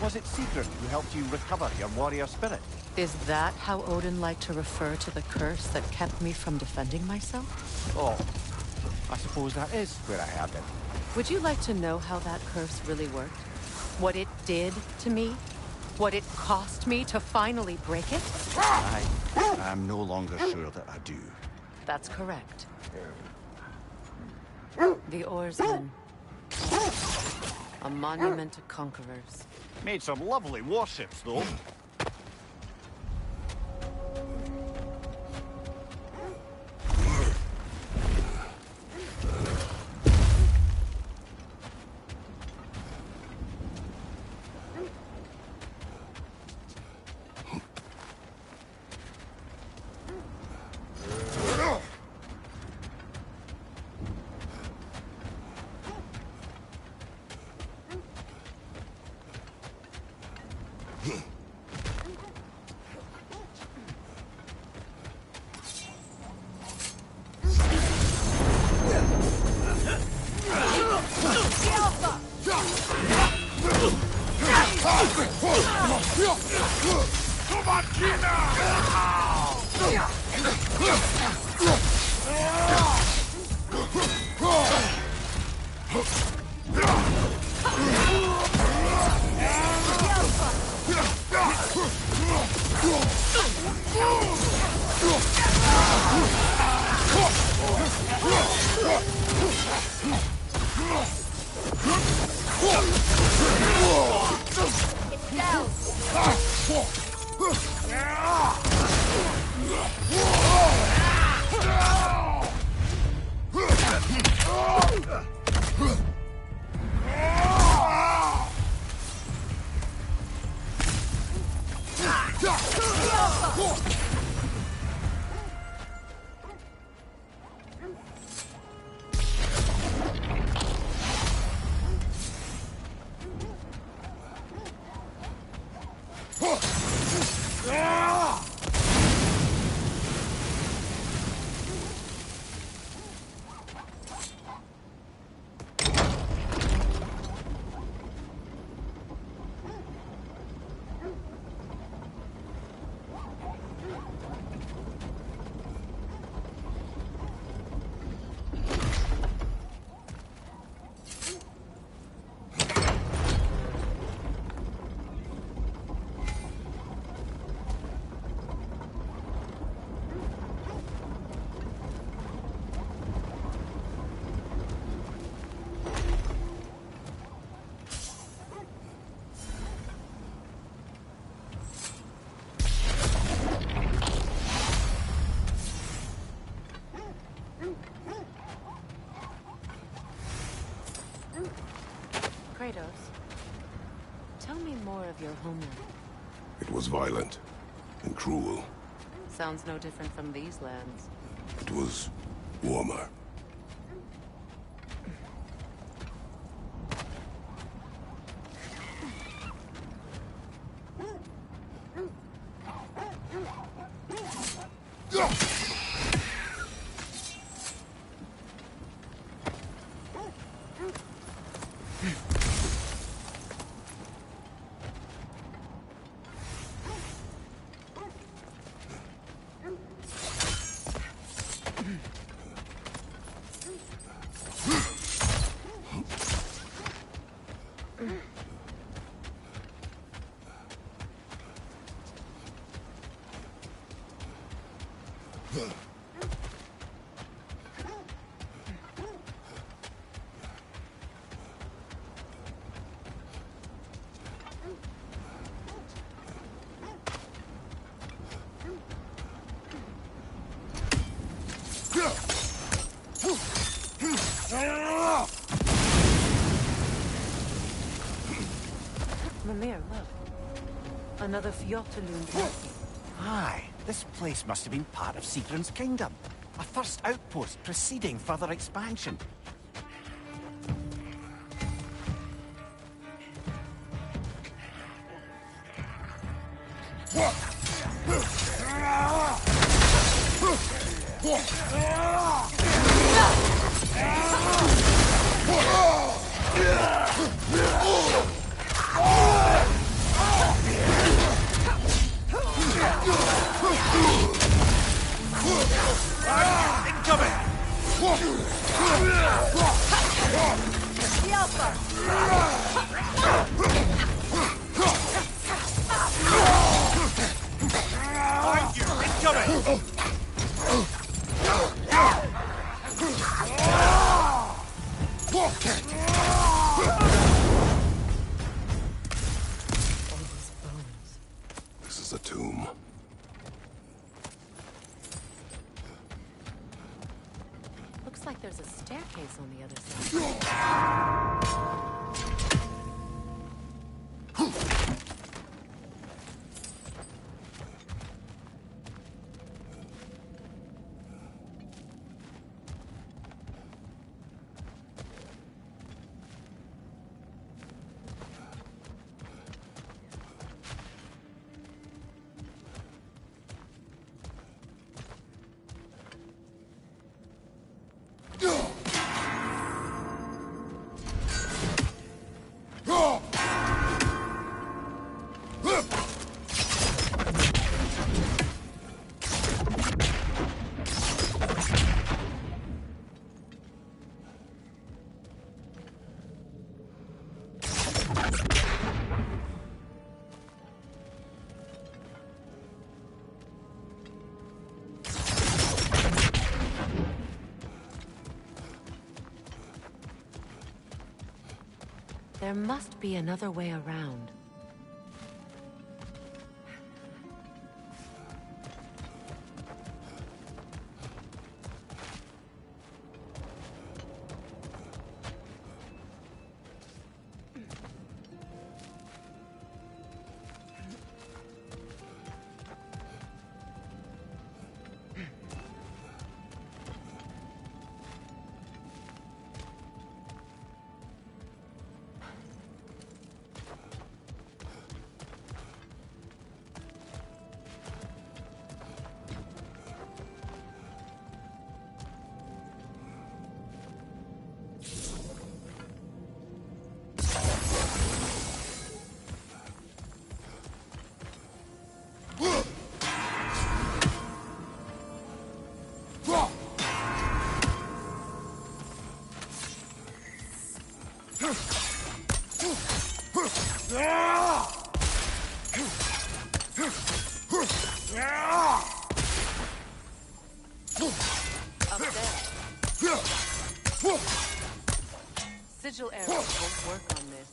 Was it Sigrid who helped you recover your warrior spirit? Is that how Odin liked to refer to the curse that kept me from defending myself? Oh, I suppose that is where I heard it. Would you like to know how that curse really worked? What it did to me? What it cost me to finally break it? I'm no longer sure that I do. That's correct. The Oarsmen. A monument to conquerors. Made some lovely warships, though. Kratos, tell me more of your homeland. It was violent and cruel. Sounds no different from these lands. It was warmer. Mimir, look. Another Fjotalund blessing. Aye, this place must have been part of Sigrun's kingdom. A first outpost preceding further expansion. This is a tomb. Looks like there's a staircase on the other side. There must be another way around. Sigil arrows won't work on this.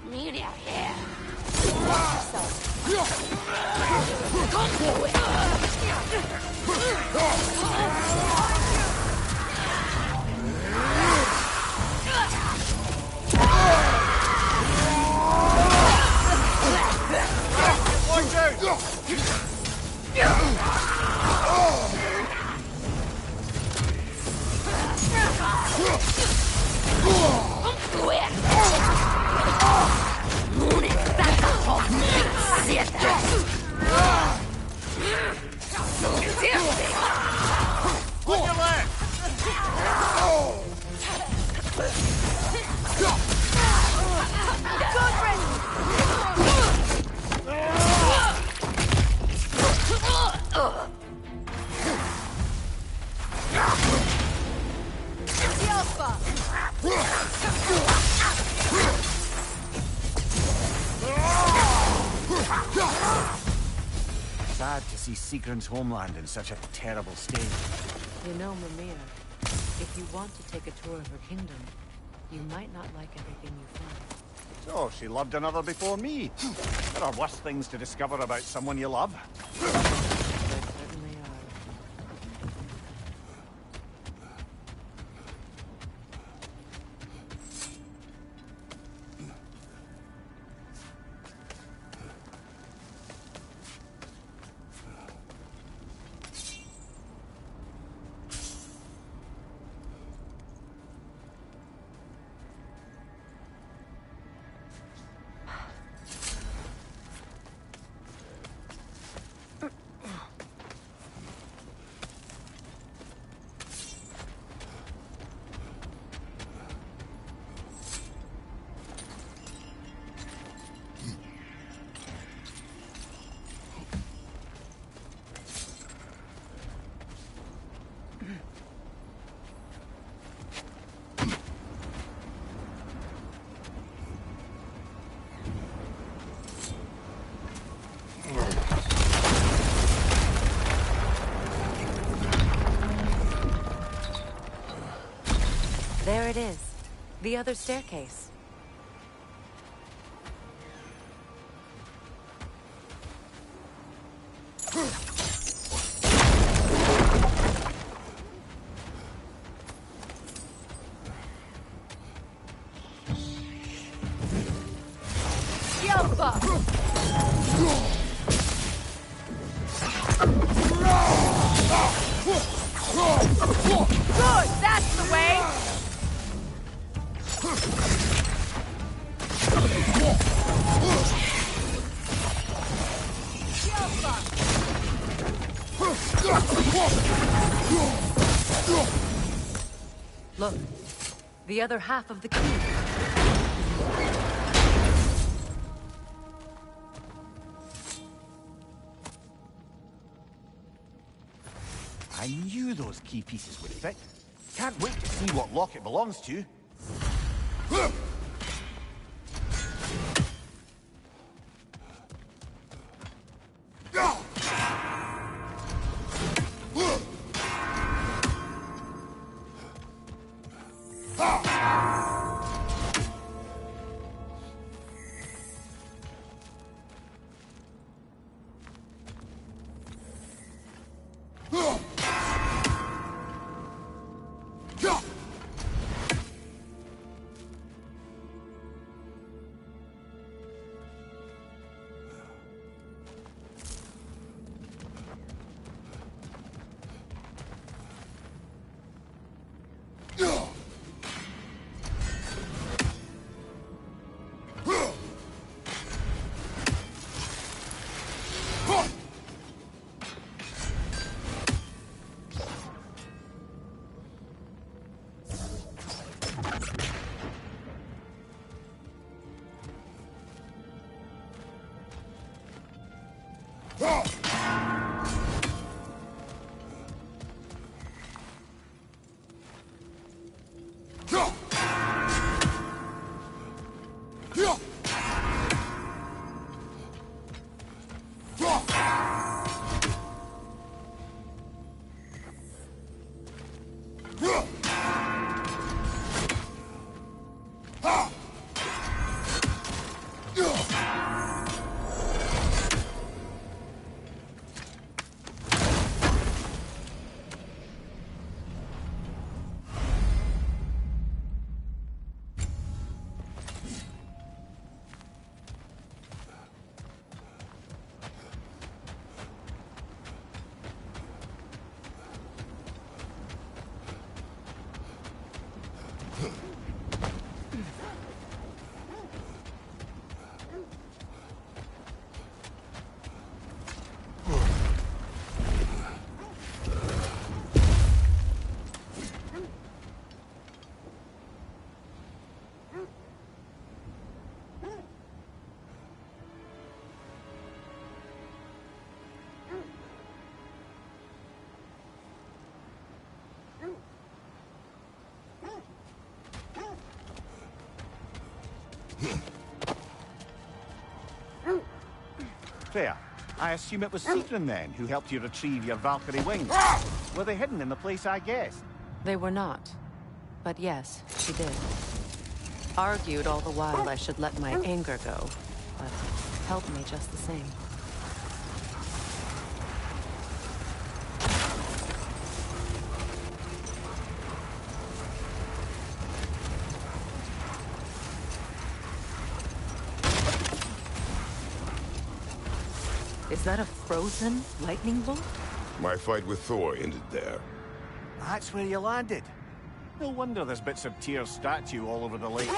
Need Sad to see Sigrun's homeland in such a terrible state. You know, Mimir, if you want to take a tour of her kingdom, you might not like everything you find. So, she loved another before me. There are worse things to discover about someone you love. There certainly are. There it is. The other staircase. Good, that's the way! Look, the other half of the key. I knew those key pieces would fit. Can't wait to see what lock it belongs to. Freya, I assume it was Sigrun then who helped you retrieve your Valkyrie wings. Were they hidden in the place I guessed? They were not. But yes, she did. Argued all the while I should let my anger go, but helped me just the same. Is that a frozen lightning bolt? My fight with Thor ended there. That's where you landed. No wonder there's bits of Tyr's statue all over the lake.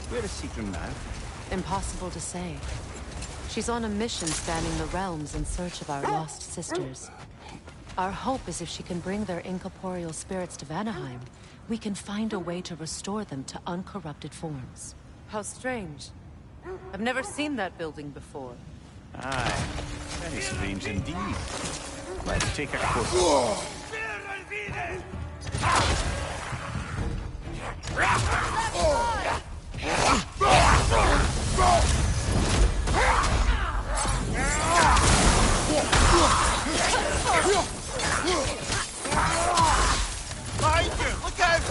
Where is Sigrun now? Impossible to say. She's on a mission spanning the realms in search of our lost sisters. Our hope is if she can bring their incorporeal spirits to Vanaheim, we can find a way to restore them to uncorrupted forms. How strange. I've never seen that building before. Aye, very strange indeed. Let's take a closer look. Behind you! Look out!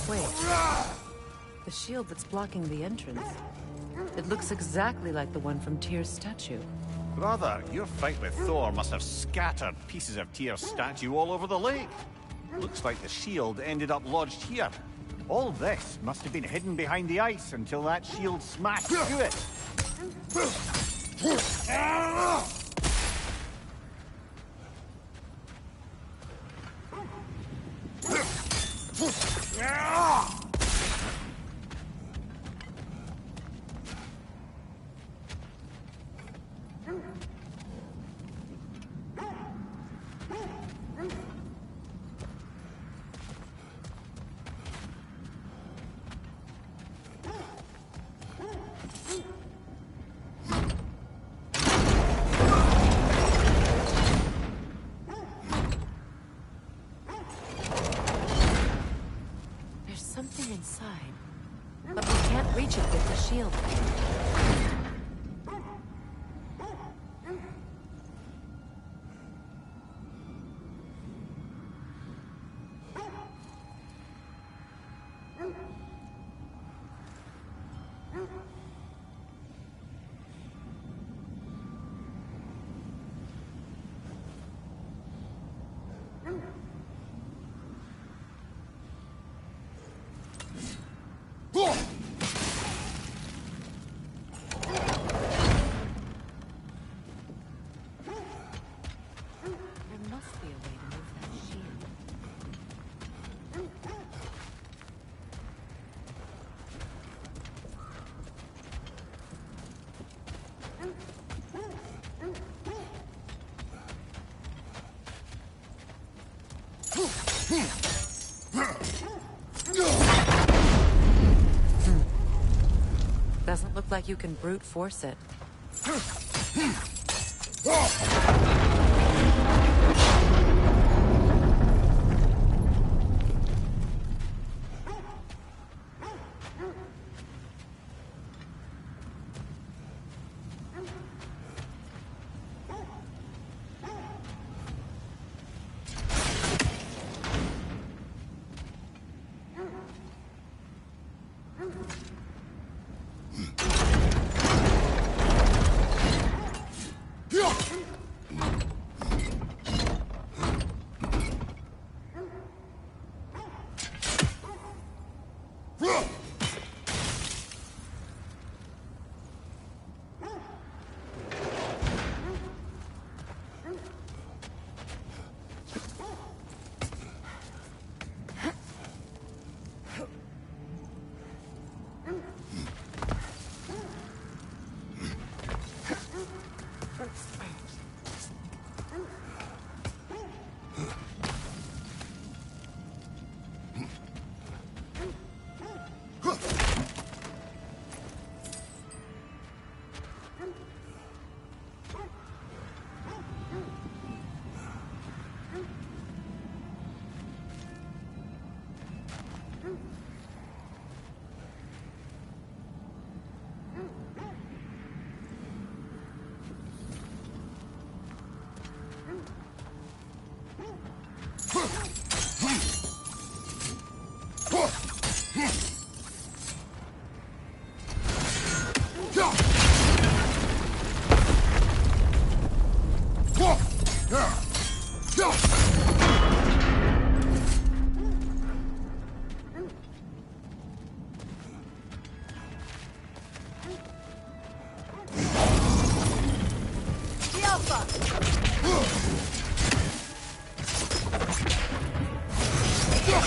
Wait. The shield that's blocking the entrance. It looks exactly like the one from Tyr's statue. Brother, your fight with Thor must have scattered pieces of Tyr's statue all over the lake. Looks like the shield ended up lodged here. All this must have been hidden behind the ice until that shield smashed through it. There's something inside, but we can't reach it with the shield. There must be a way to move that shield. Doesn't look like you can brute force it.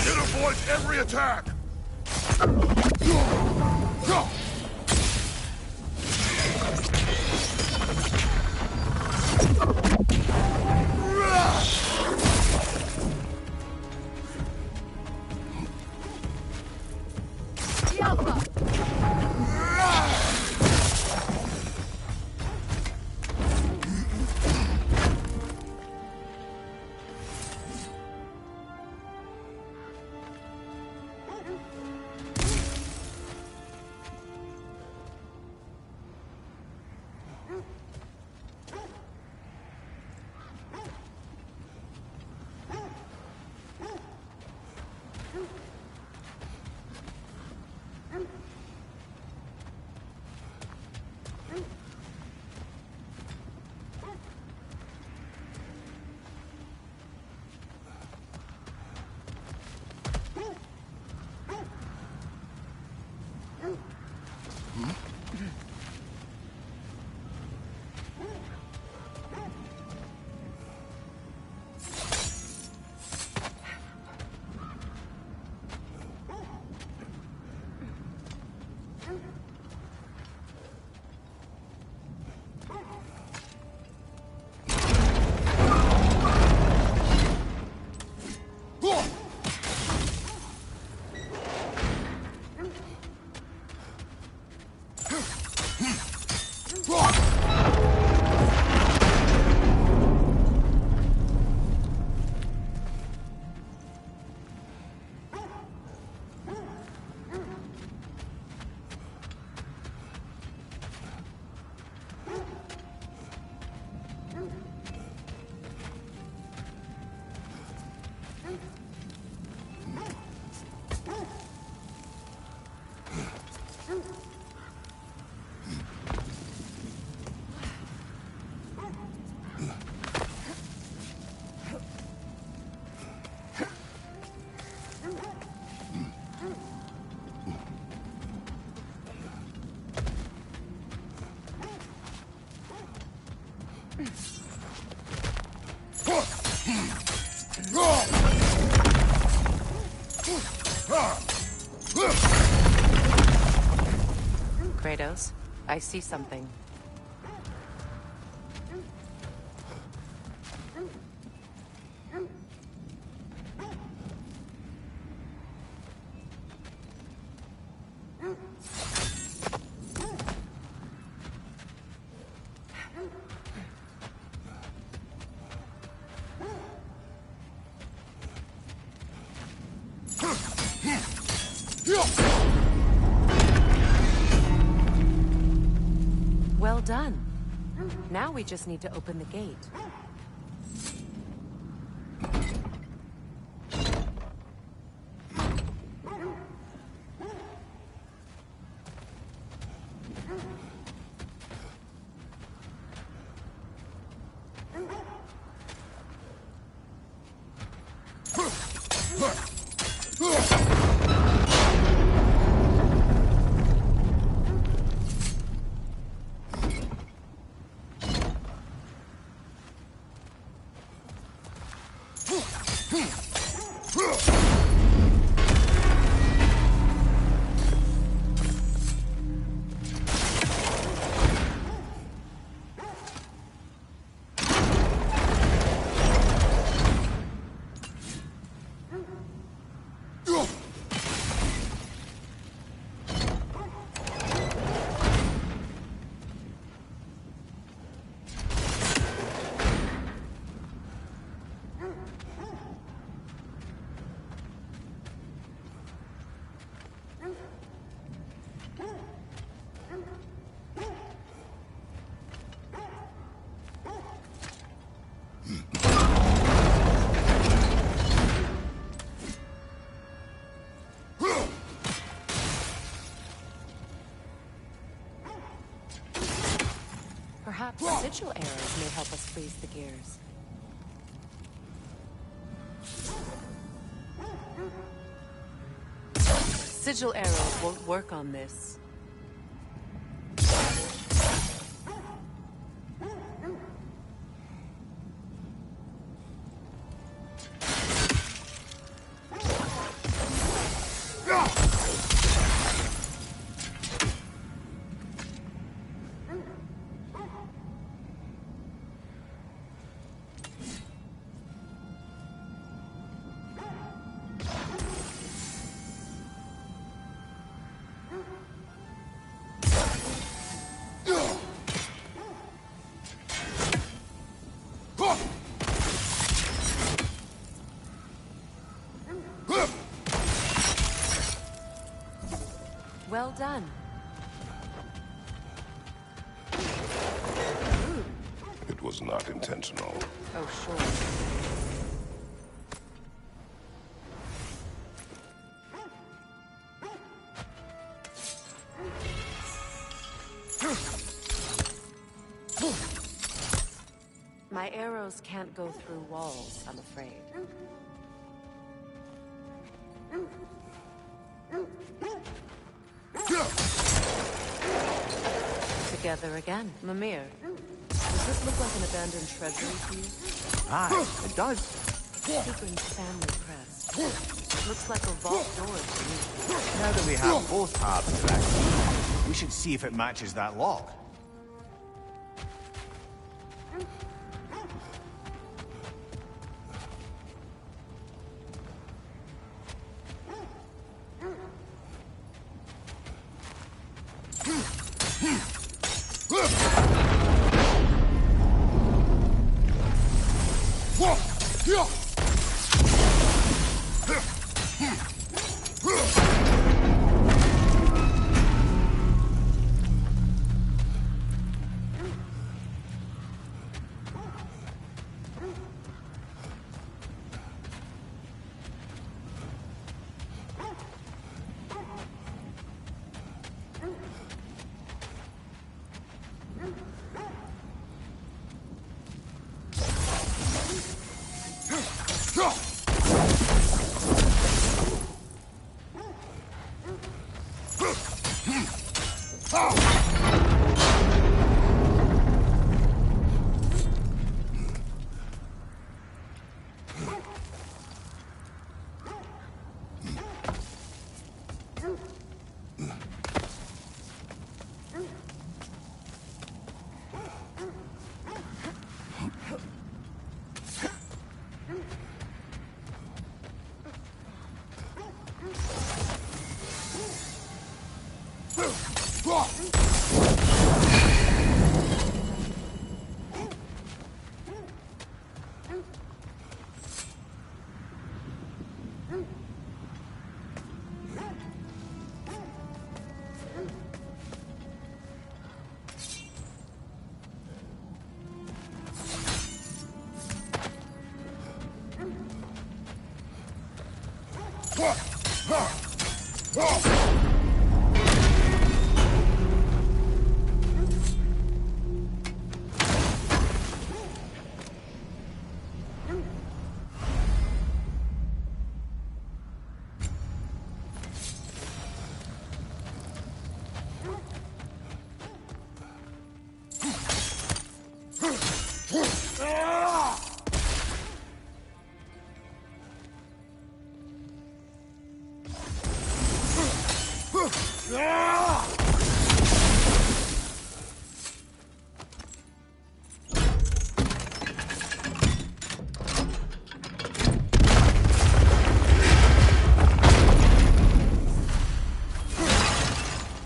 It avoids every attack! Kratos, I see something. Well done. Now we just need to open the gate. Perhaps sigil arrows may help us freeze the gears. Sigil arrows won't work on this. Well done. It was not intentional. Oh, sure. My arrows can't go through walls, I'm afraid. Together again. Mimir, does this look like an abandoned treasury to you? Aye, it does. Tigrin's family crest. Looks like a vault door to me. Now that we have both halves to that key, we should see if it matches that lock.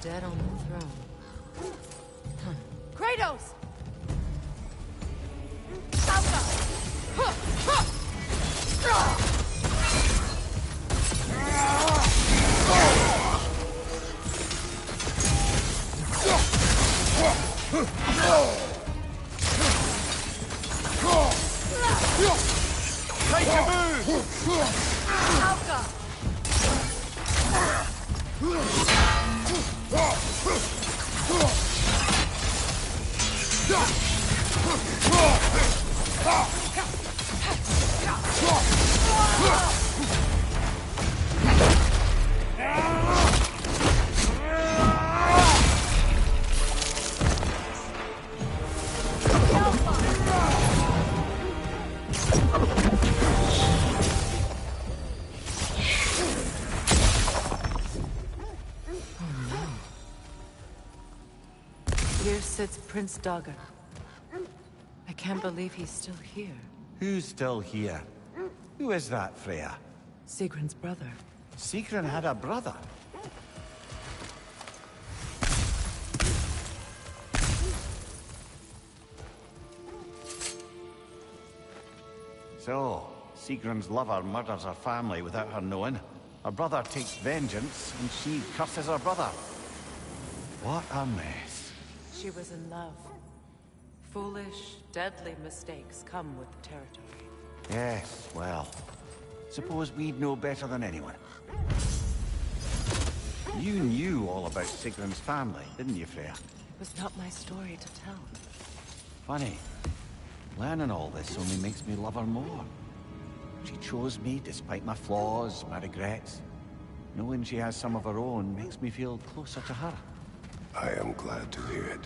Dead on the throne. Kratos! Make a move! Alka! Yeah! Here sits Prince Daga. I can't believe he's still here. Who's still here? Who is that, Freya? Sigrun's brother. Sigrun had a brother. So, Sigrun's lover murders her family without her knowing. Her brother takes vengeance, and she curses her brother. What a mess. She was in love. Foolish, deadly mistakes come with the territory. Yes, well, suppose we'd know better than anyone. You knew all about Sigrun's family, didn't you, Freya? It was not my story to tell. Funny. Learning all this only makes me love her more. She chose me despite my flaws, my regrets. Knowing she has some of her own makes me feel closer to her. I am glad to hear it.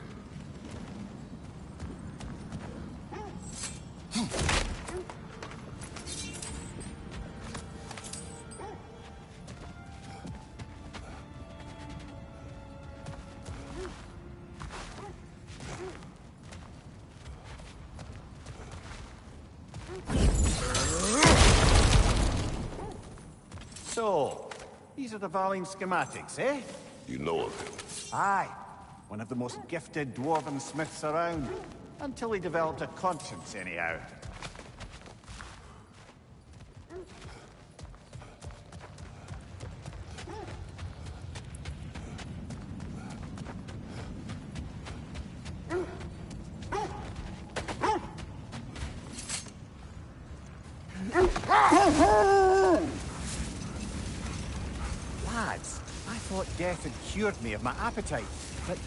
So, these are the Valine schematics, eh? You know of him? Aye. One of the most gifted dwarven smiths around. Until he developed a conscience, anyhow. Lads, I thought death had cured me of my appetite, but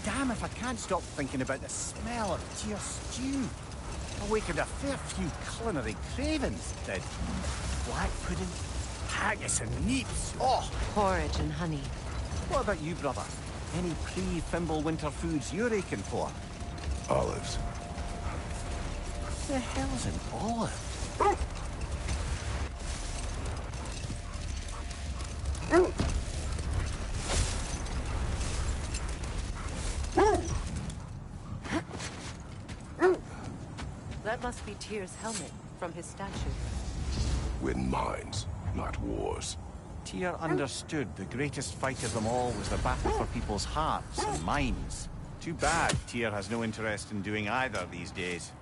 damn if I can't stop thinking about the smell of Tyr stew. Awakened a fair few culinary cravings, did. Black pudding, haggis and neeps, oh! Porridge and honey. What about you, brother? Any pre-Fimble winter foods you're aching for? Olives. The hell's an olive? That must be Tyr's helmet from his statue. Win minds, not wars. Tyr understood the greatest fight of them all was the battle for people's hearts and minds. Too bad Tyr has no interest in doing either these days.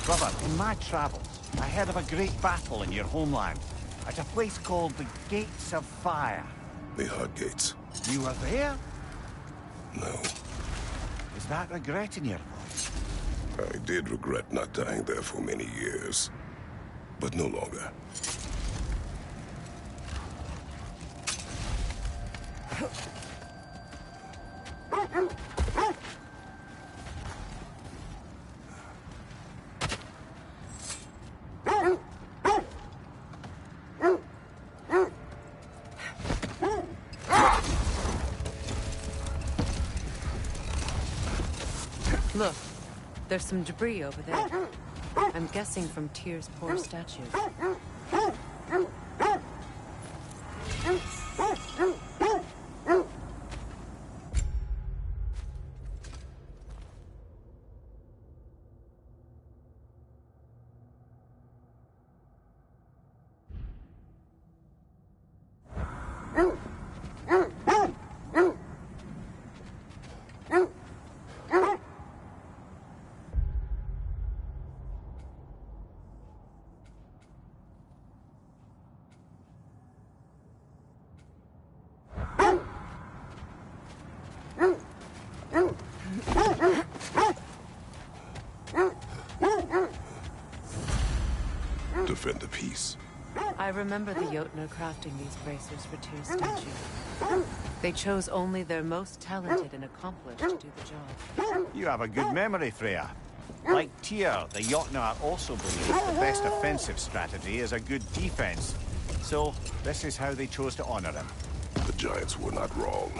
Brother, in my travels, I heard of a great battle in your homeland, at a place called the Gates of Fire. The Hut Gates. You were there? No. Is that regret in your voice? I did regret not dying there for many years, but no longer. Look, there's some debris over there. I'm guessing from Tyr's poor statue. Defend the peace. I remember the Jotnar crafting these bracers for Tyr's statue. They chose only their most talented and accomplished to do the job. You have a good memory, Freya. Like Tyr, the Jotnar also believe the best offensive strategy is a good defense. So, this is how they chose to honor him. The Giants were not wrong.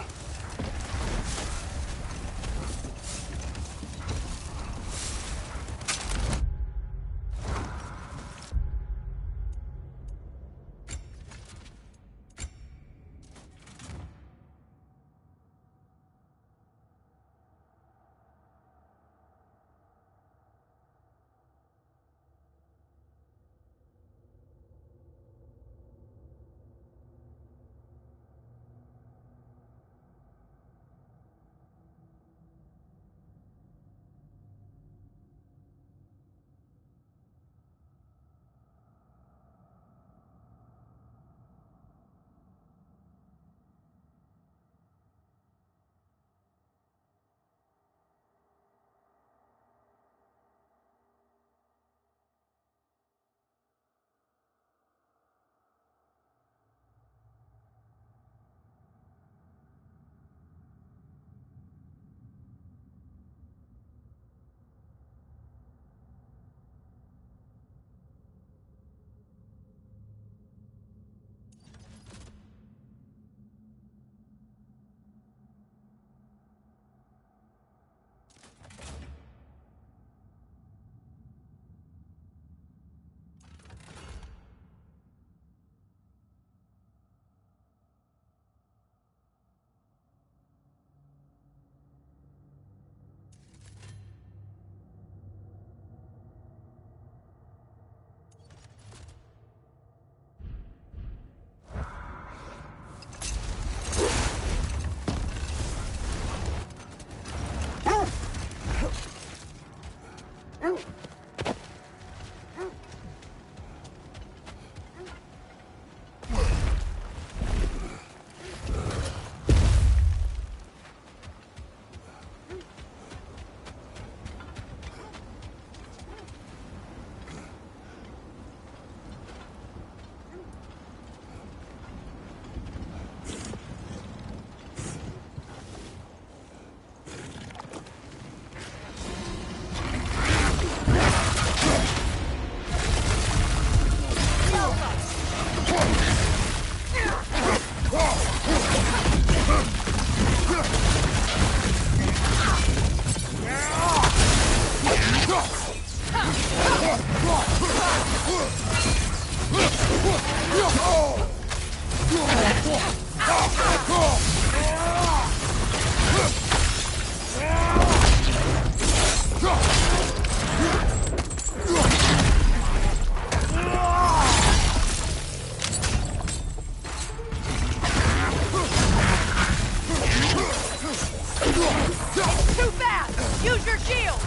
Too fast! Use your shield!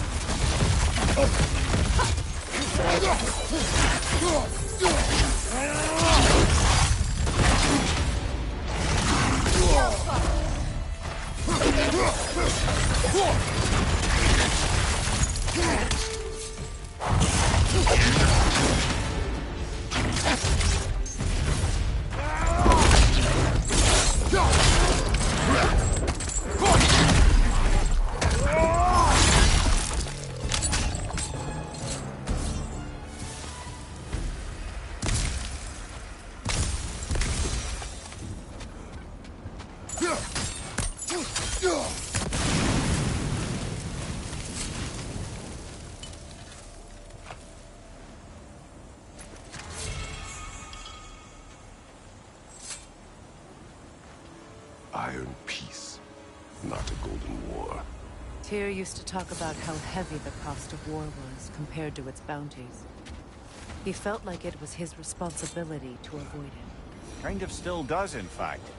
Iron peace, not a golden war. Tyr used to talk about how heavy the cost of war was compared to its bounties. He felt like it was his responsibility to avoid it. Kind of still does, in fact.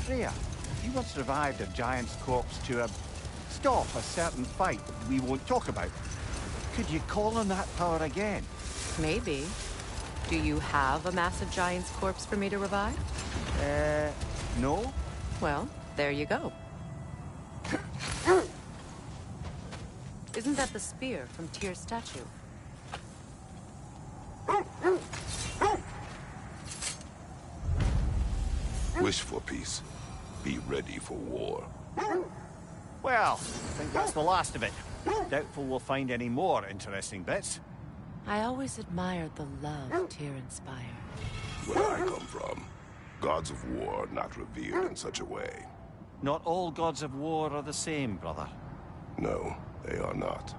Freya, you once revived a giant's corpse to stop a certain fight we won't talk about. Could you call on that power again? Maybe. Do you have a massive giant's corpse for me to revive? No? Well, there you go. Isn't that the spear from Tyr's statue? Wish for peace. Be ready for war. Well, I think that's the last of it. Doubtful we'll find any more interesting bits. I always admired the love Tyr inspired. Where I come from, gods of war are not revered in such a way. Not all gods of war are the same, brother. No, they are not.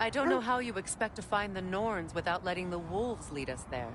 I don't know how you expect to find the Norns without letting the wolves lead us there.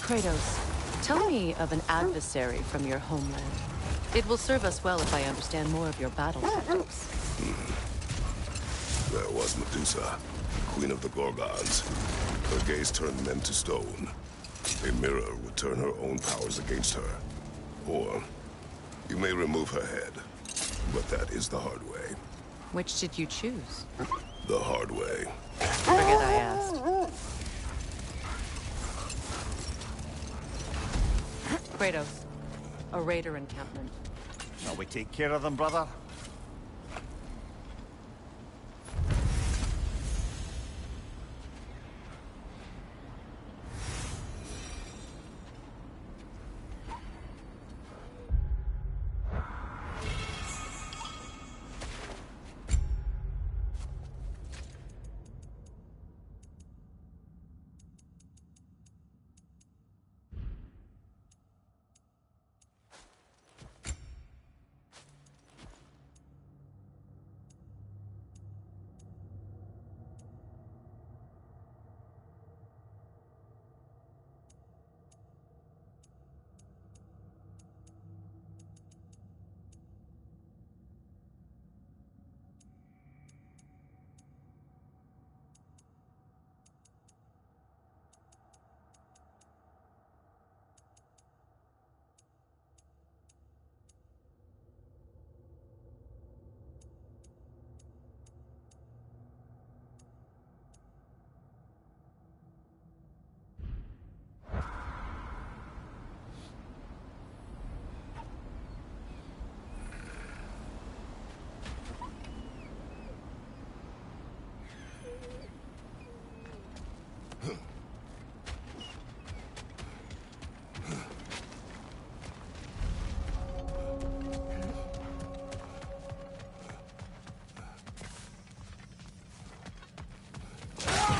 Kratos, tell me of an adversary from your homeland. It will serve us well if I understand more of your battle tactics. There was Medusa, queen of the Gorgons. Her gaze turned men to stone. A mirror would turn her own powers against her. Or, you may remove her head, but that is the hard way. Which did you choose? The hard way. Forget I asked. Kratos, a raider encampment. Shall we take care of them, brother?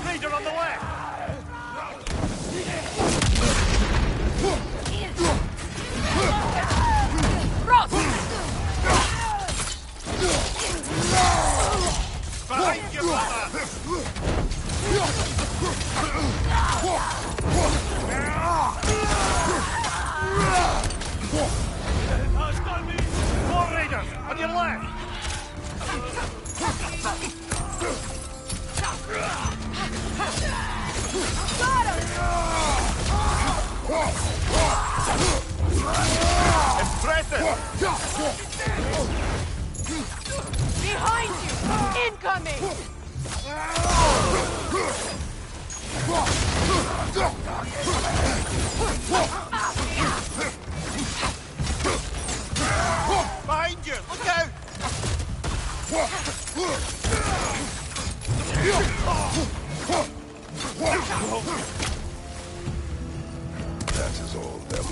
Raider on the left! Behind you, More raiders on your left! Impressive! Behind you! Incoming! Behind you! Look out! That is all of them.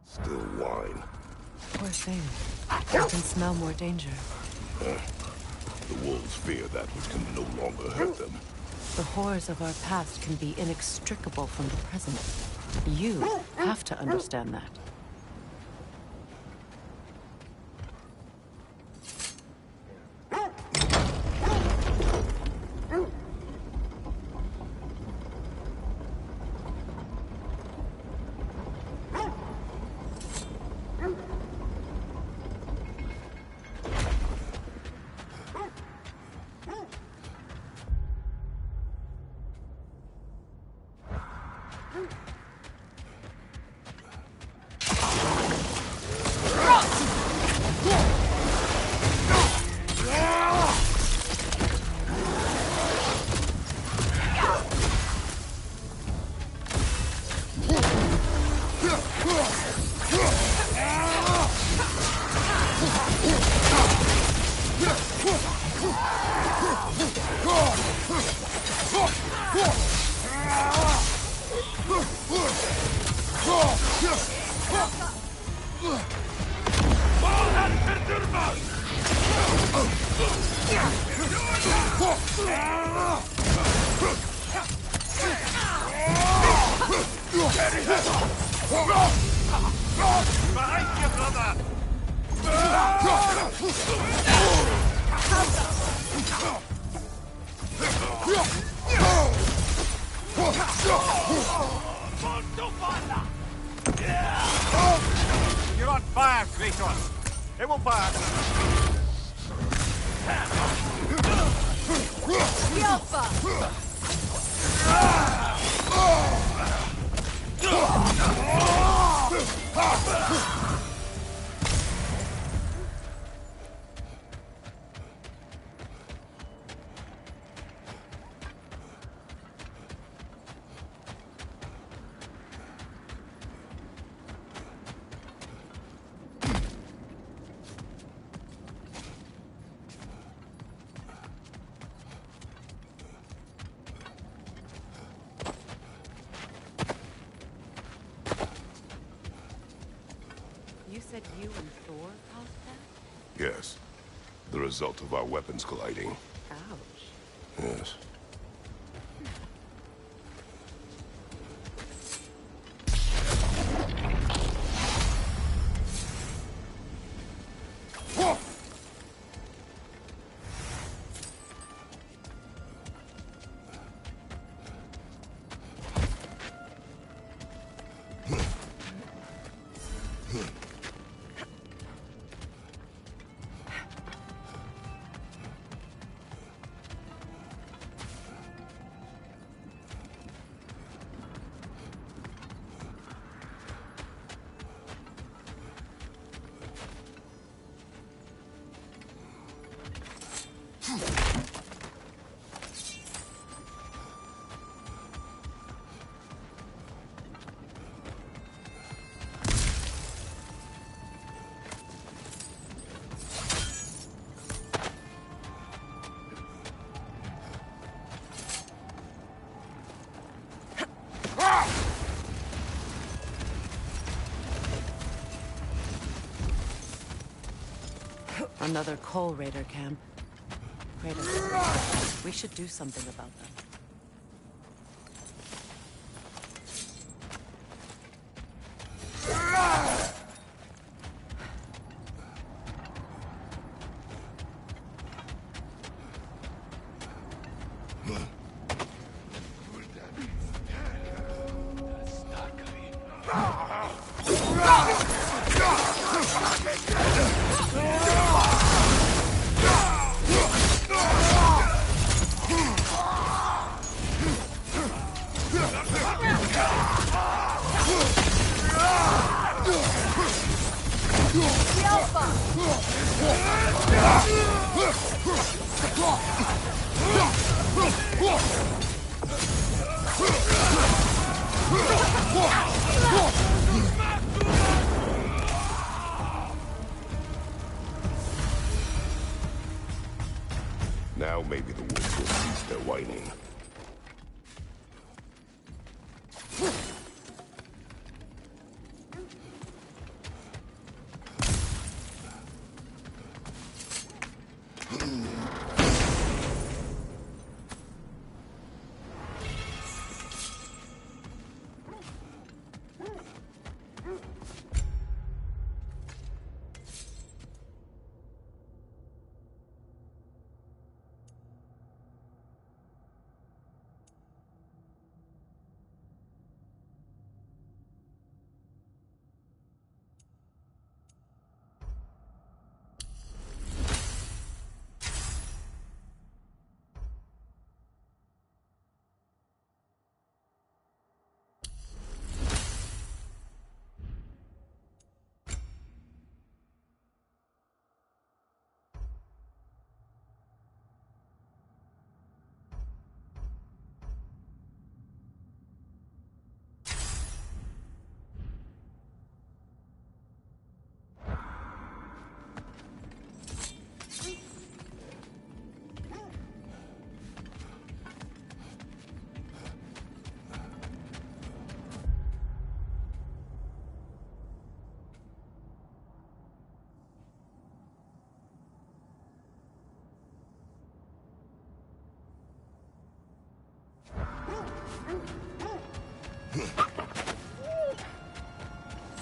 Still whine. Poor thing. I can smell more danger. The wolves fear that which can no longer hurt them. The horrors of our past can be inextricable from the present. You have to understand that. Behind you, brother! You're on fire, Kratos! It will burn! You said you and Thor caused that? Yes. The result of our weapons colliding. Ouch. Yes. Another Coal Raider camp. Kratos, we should do something about them. Now maybe the wolves will cease their whining.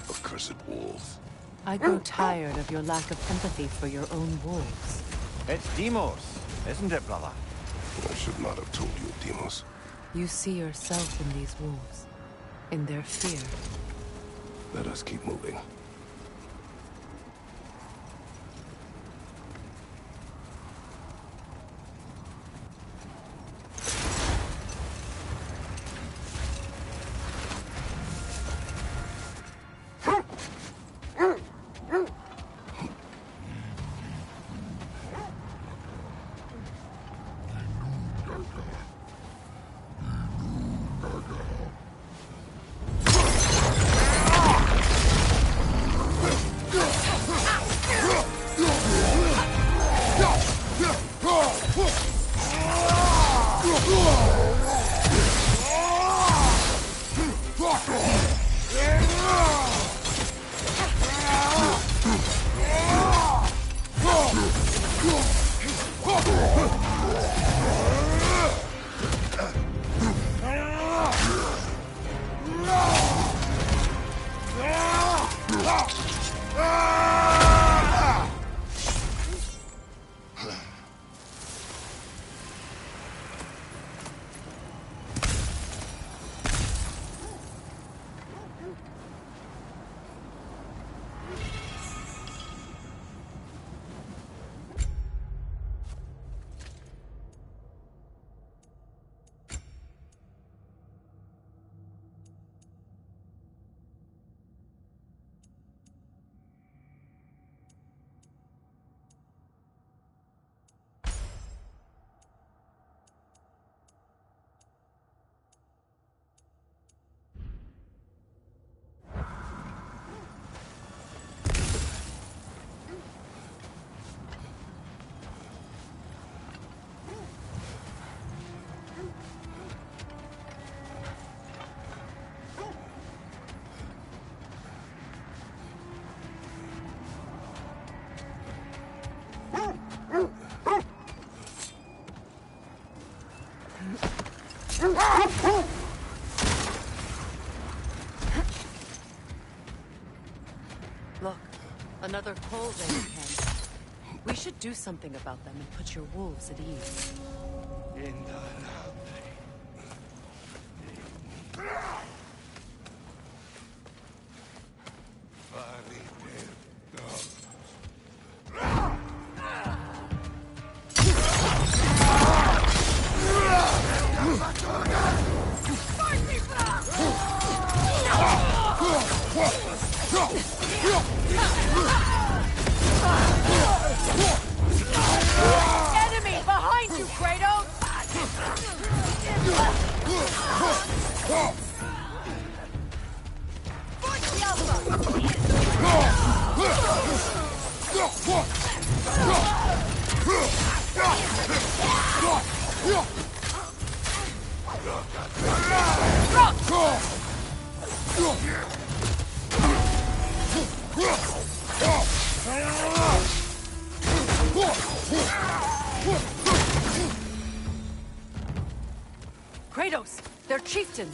Accursed wolves. I grow tired of your lack of empathy for your own wolves. It's Deimos, isn't it, brother? I should not have told you, Deimos. You see yourself in these wolves, in their fear. Let us keep moving. Look, another coal raiding camp. We should do something about them and put your wolves at ease. Enemy behind you, Kratos! Kratos, their chieftain.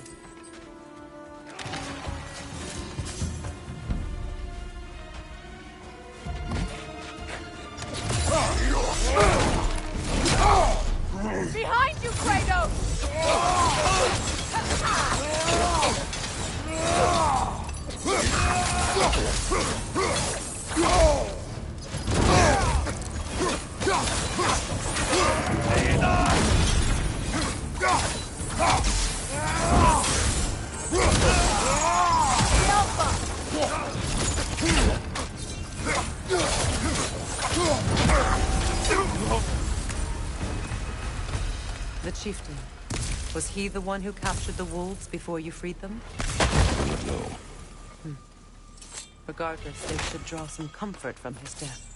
Behind you, Kratos! The chieftain. Was he the one who captured the wolves before you freed them? No. Regardless, they should draw some comfort from his death.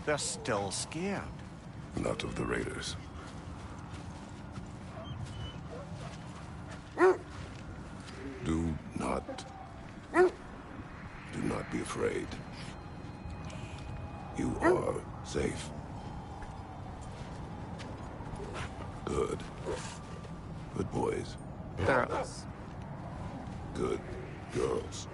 They're still scared. Not of the raiders. Do not be afraid. You are safe. Good. Good boys. Girls. Good girls.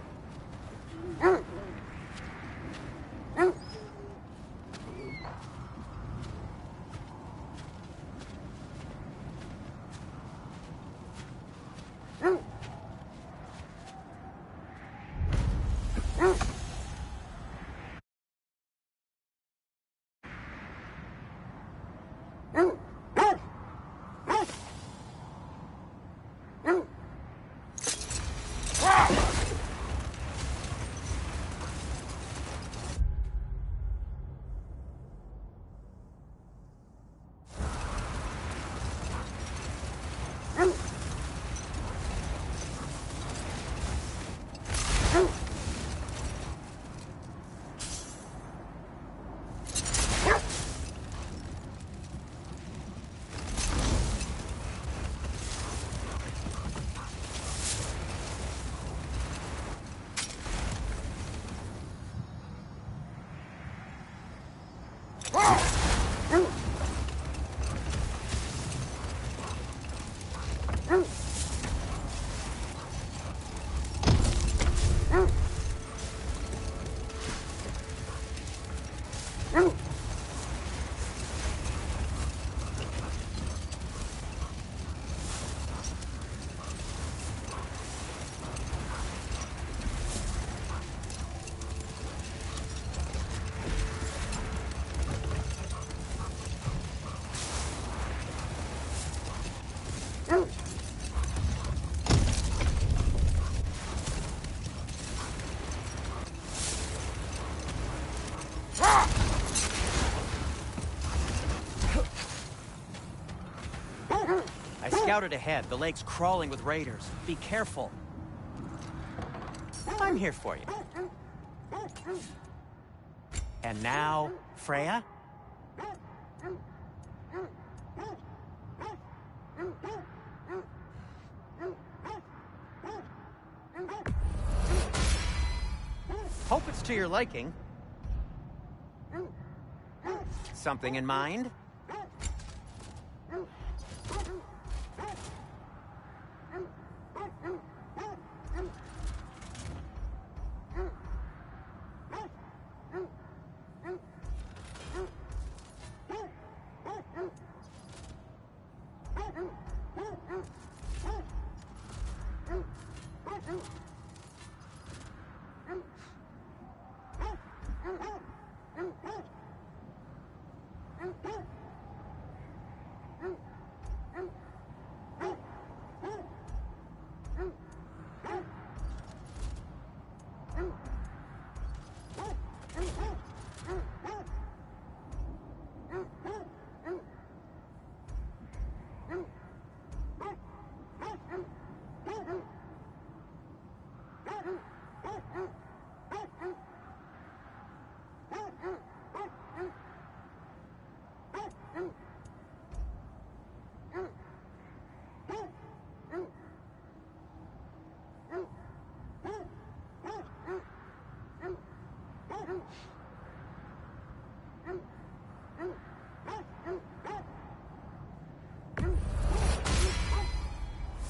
I scouted ahead. The lake's crawling with raiders. Be careful. I'm here for you. And now, Freya? Hope it's to your liking. Something in mind?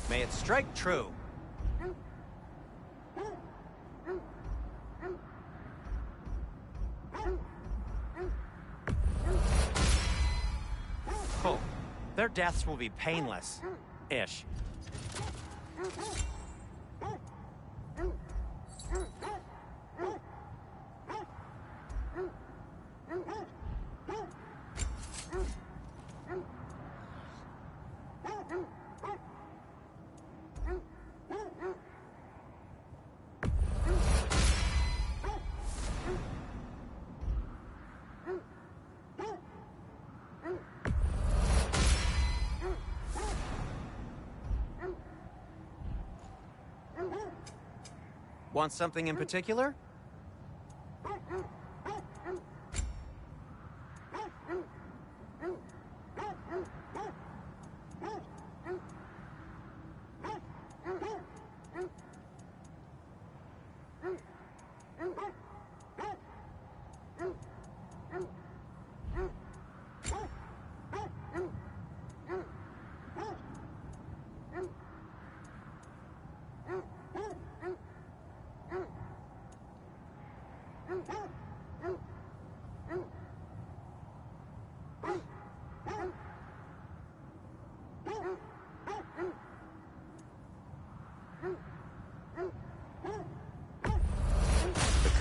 May it strike true. Oh, their deaths will be painless. Ish. Want something in particular?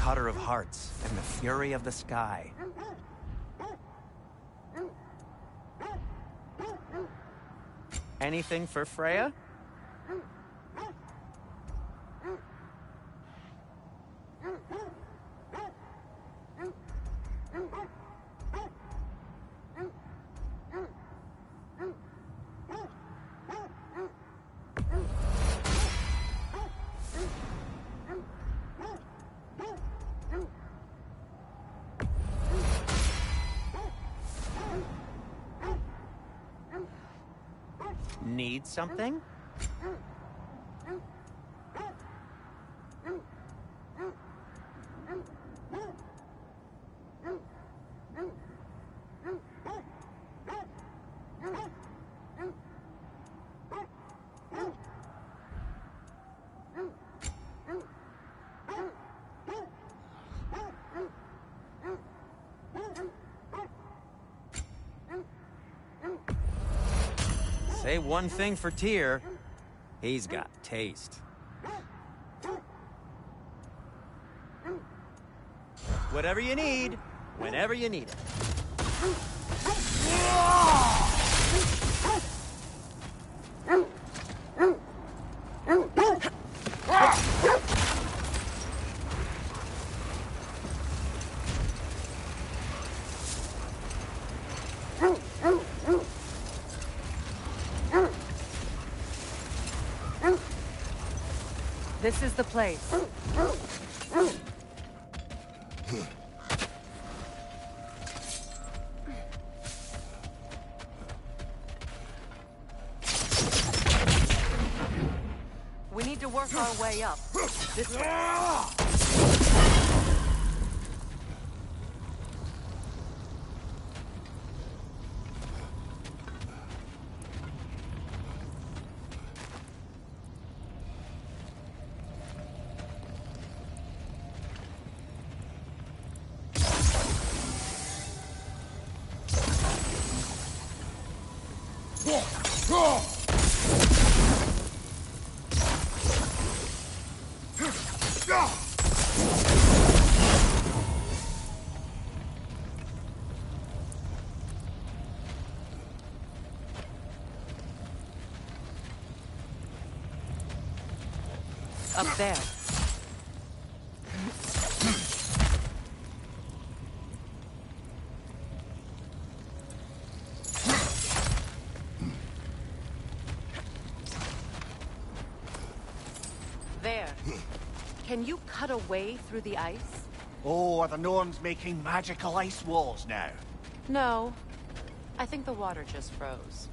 Cutter of hearts and the fury of the sky. Anything for Freya? Need something? Say one thing for Tyr. He's got taste. Whatever you need, whenever you need it. This is the place. We need to work our way up. This way. Up there. There. Can you cut a way through the ice? Oh, are the Norns making magical ice walls now? No. I think the water just froze.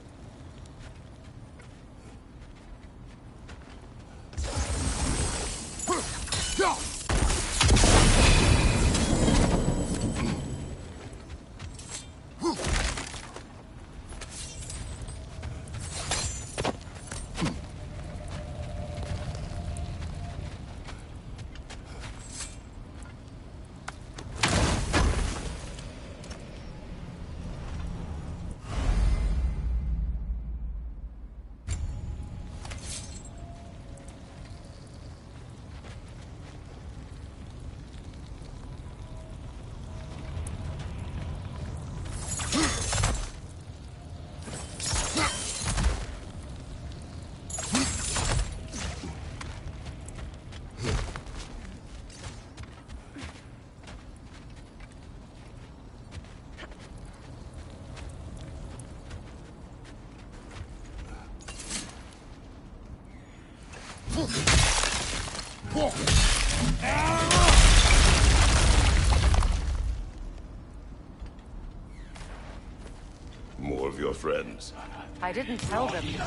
More of your friends. I didn't tell them to be here.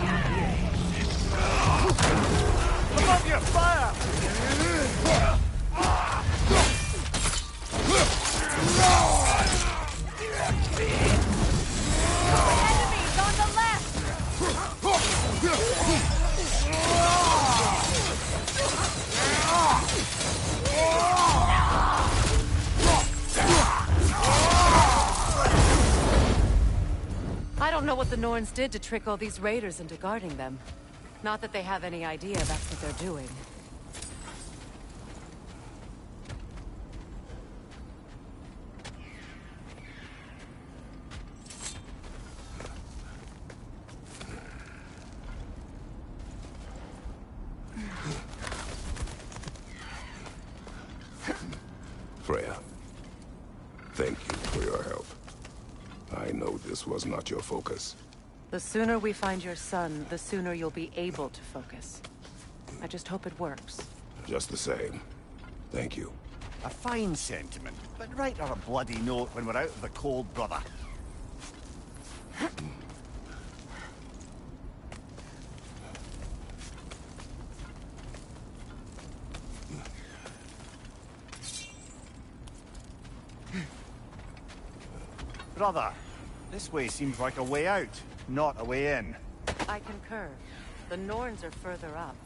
Above you, fire! Enemies on the left! I don't know what the Norns did to trick all these raiders into guarding them. Not that they have any idea that's what they're doing. Freya, thank you for your help. I know this was not your focus. The sooner we find your son, the sooner you'll be able to focus. I just hope it works. Just the same. Thank you. A fine sentiment, but write her a bloody note when we're out of the cold, brother. Brother, this way seems like a way out, not a way in. I concur. The Norns are further up.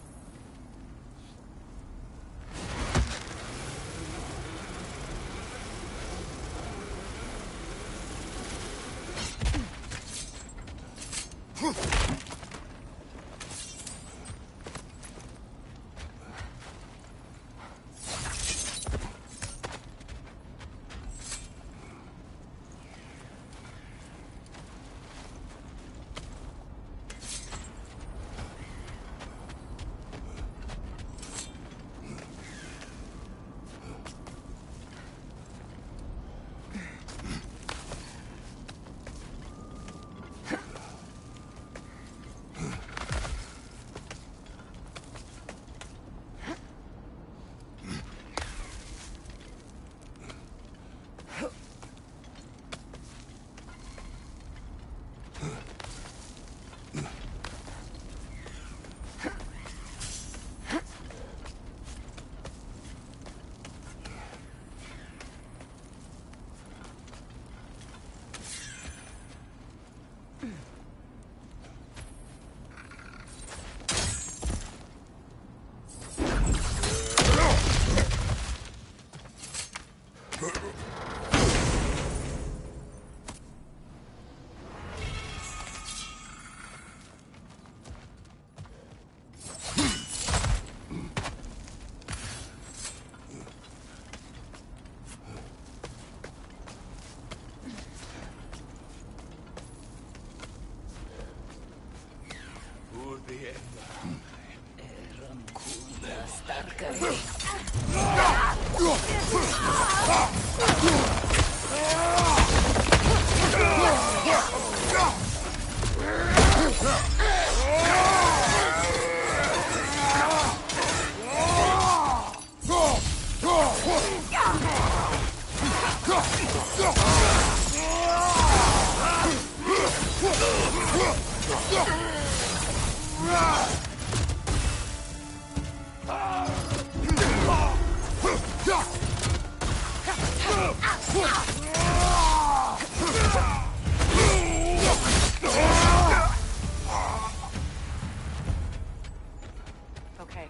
Okay,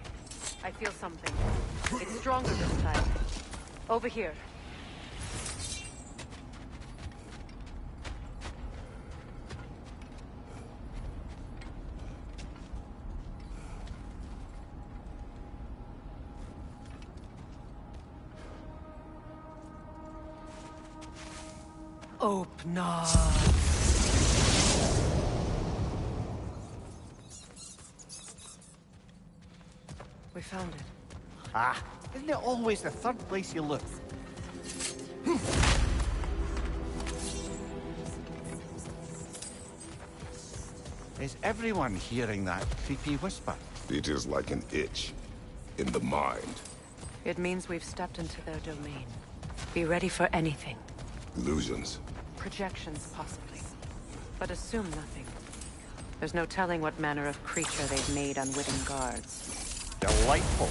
I feel something. It's stronger this time. Over here. Open up. We found it. Ah, isn't it always the third place you look? Is everyone hearing that creepy whisper? It is like an itch in the mind. It means we've stepped into their domain. Be ready for anything. Illusions. Projections, possibly. But assume nothing. There's no telling what manner of creature they've made unwitting guards. Delightful.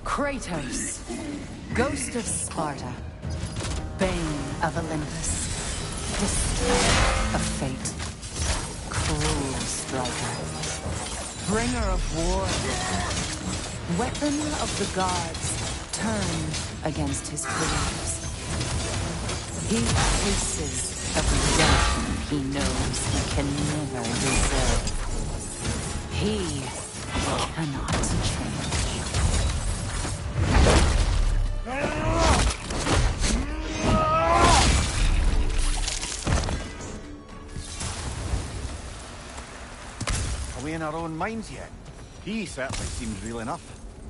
Kratos, Ghost of Sparta, Bane of Olympus, Destroyer of Fate, Cruel Striker, Bringer of War, Weapon of the Gods, turned against his creators. He faces the death he knows he can never deserve. He cannot change. Are we in our own minds yet? He certainly seems real enough.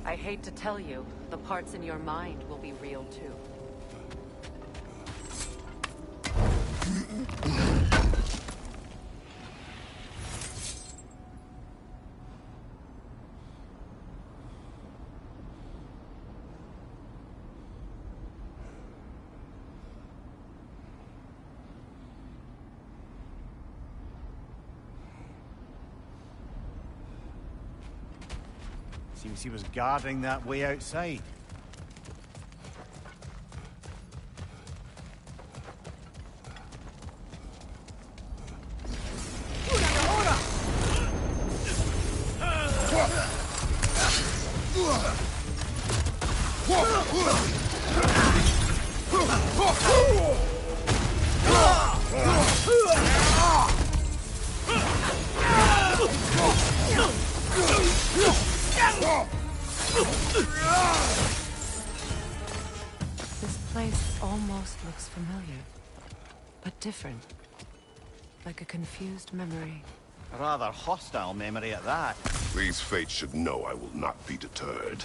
I hate to tell you, the parts in your mind will be real too. Seems he was guarding that way outside. This place almost looks familiar, but different. Like a confused memory. A rather hostile memory at that. These fates should know I will not be deterred.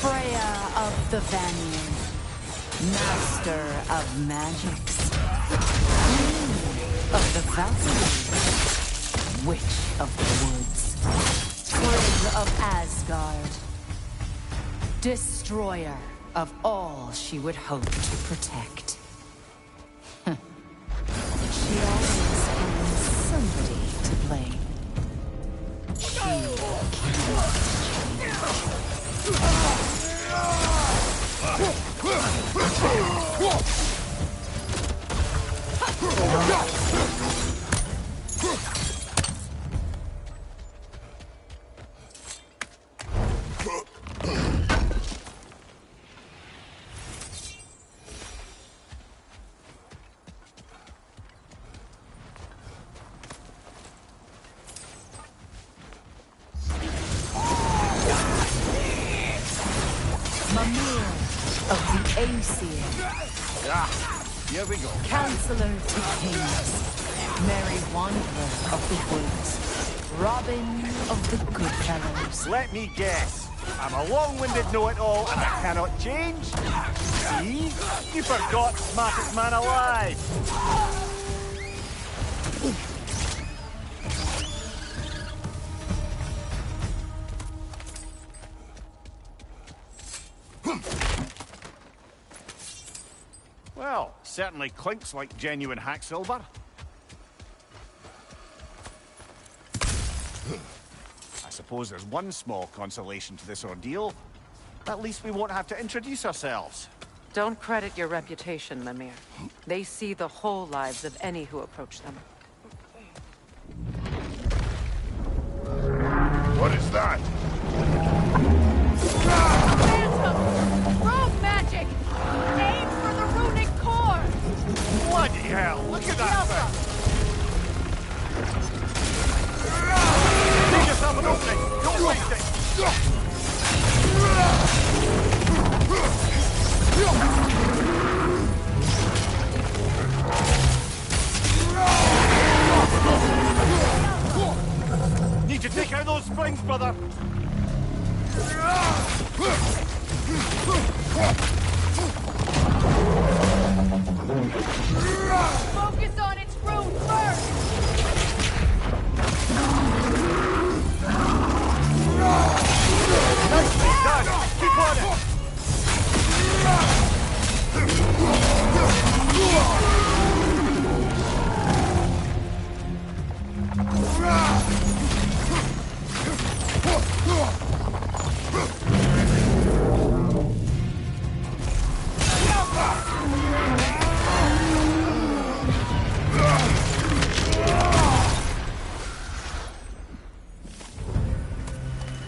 Freya of the Vanir, Master of magics. Queen of the Valkyries. Witch of the woods. Frigg of Asgard. Destroyer of all she would hope to protect. She always finds somebody to blame. She Here we go. Counselor to Kings, Merry Wanderer of the Woods, Robin of the Goodfellows. Let me guess. I'm a long-winded know-it-all and I cannot change? See? You forgot smartest man alive. Well, certainly clinks like genuine hack silver. I suppose there's one small consolation to this ordeal. At least we won't have to introduce ourselves. Don't credit your reputation, Mimir. They see the whole lives of any who approach them. What is that? Phantom! Rogue magic! Aim for the runic core! Bloody hell! Look at that thing! Make yourself an opening! Don't waste it! Need to take out those springs, brother! Focus on its rune first! Nicely done! Keep on it!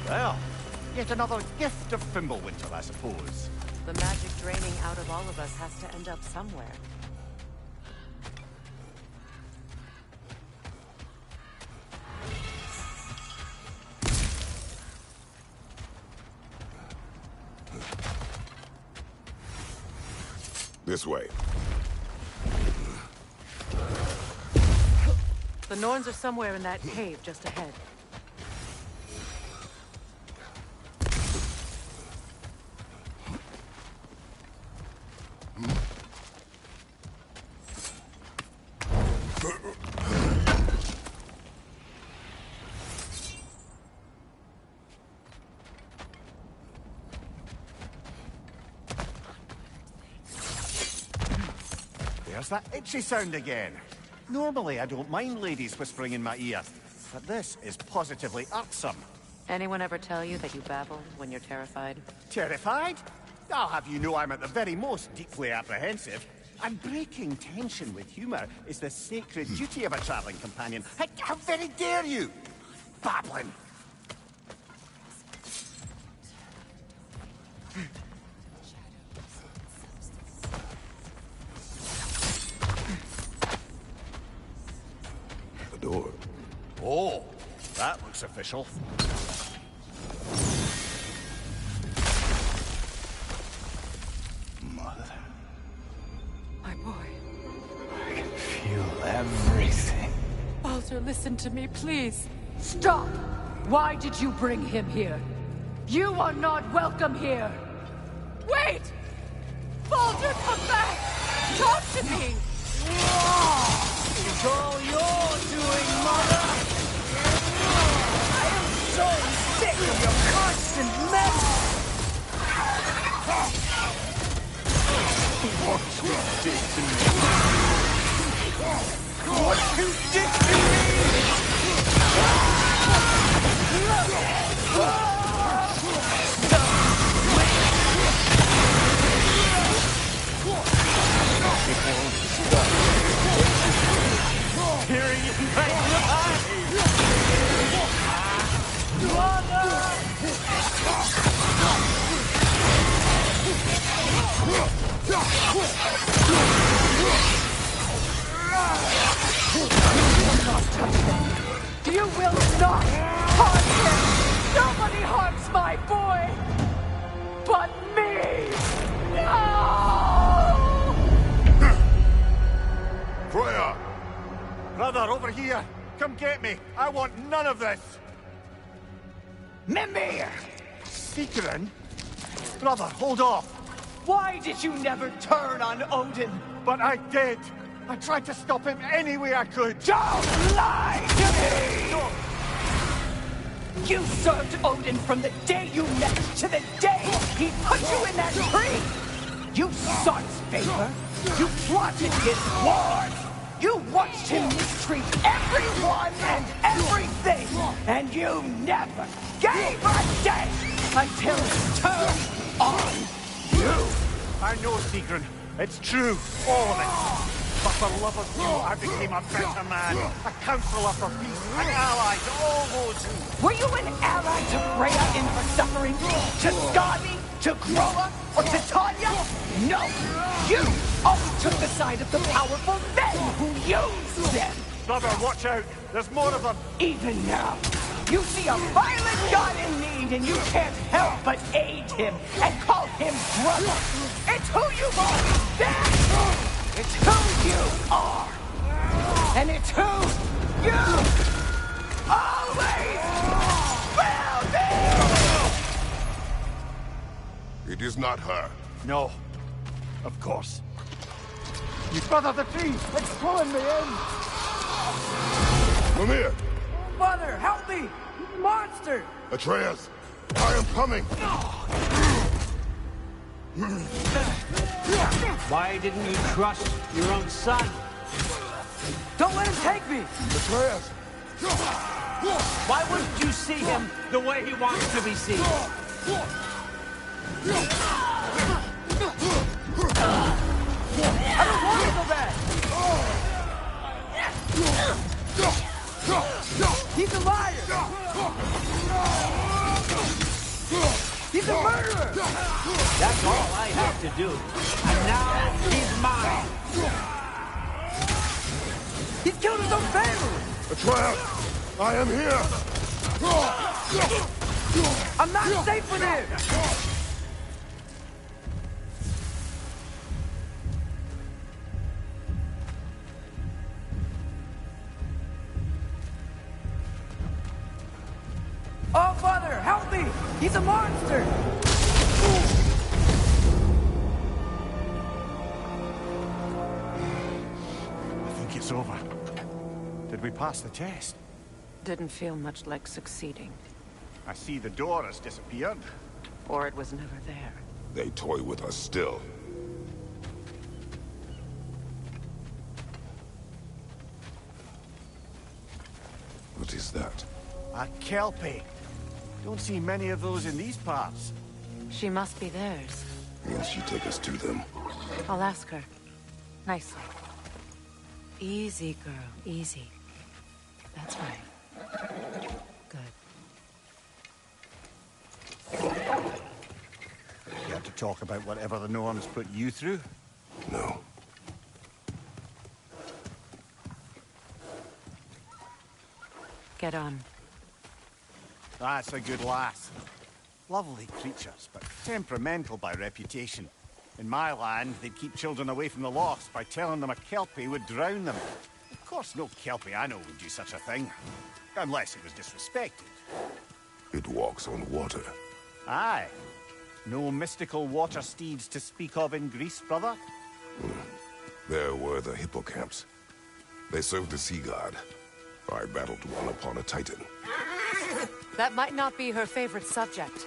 Well, yet another gift of Fimbulwinter, I suppose. The magic draining out of all of us has to end up somewhere. This way. The Norns are somewhere in that cave just ahead. There's that itchy sound again. Normally, I don't mind ladies whispering in my ear, but this is positively irksome. Anyone ever tell you that you babble when you're terrified? Terrified? I'll have you know I'm at the very most deeply apprehensive. And breaking tension with humor is the sacred duty of a traveling companion. How very dare you! Babbling! The door. Oh, that looks official. Mother. My boy. I can feel everything. Baldur, listen to me, please. Stop! Why did you bring him here? You are not welcome here! Wait! Baldur, come Talk to me! It's all you're doing, Mother! I am so sick of your constant mess! What you did to me! What you did to me! Tearing in my eyes! You will not harm him! Nobody harms my boy! But me! No! Freya! Brother, over here! Come get me! I want none of this! Mimir! Sigrun? Brother, hold off! Why did you never turn on Odin? But I did! I tried to stop him any way I could! Don't lie to me! You served Odin from the day you met to the day he put you in that tree! You sought his favor! You plotted his wars! You watched him mistreat everyone and everything! And you never gave a day until he turned on you! I know, Sigrun. It's true. All of it. But for love of you, I became a better man. A counselor for peace. An ally to all those who... Were you an ally to Freya in her suffering? To Skadi? To Groa? Or to Tanya? No! You always took the side of the powerful men who used them! Brother, watch out! There's more of them! Even now, you see a violent god in need and you can't help but aid him and call him brother! It's who you've always been! It's who you are! And it's who you always will be! It is not her. No. Of course. You brother the tree! It's pulling me in! Mimir! Mother, help me! Monster! Atreus! I am coming! Why didn't you trust your own son? Don't let him take me! Atreus! Why wouldn't you see him the way he wants to be seen? I don't want to go back! He's a liar! He's a murderer! That's all I have to do. And now he's mine. He's killed his own family! Atreus! I am here! I'm not safe with him! Oh, Father, help me! He's a monster! I think it's over. Did we pass the test? Didn't feel much like succeeding. I see the door has disappeared. Or it was never there. They toy with us still. What is that? A Kelpie. Don't see many of those in these parts. She must be theirs. Means you take us to them. I'll ask her. Nicely. Easy, girl. Easy. That's right. Good. You have to talk about whatever the norms put you through? No. Get on. That's a good lass. Lovely creatures, but temperamental by reputation. In my land, they'd keep children away from the lost by telling them a Kelpie would drown them. Of course, no Kelpie I know would do such a thing. Unless it was disrespected. It walks on water. Aye. No mystical water steeds to speak of in Greece, brother? There were the hippocamps. They served the sea god. I battled one upon a titan. That might not be her favorite subject.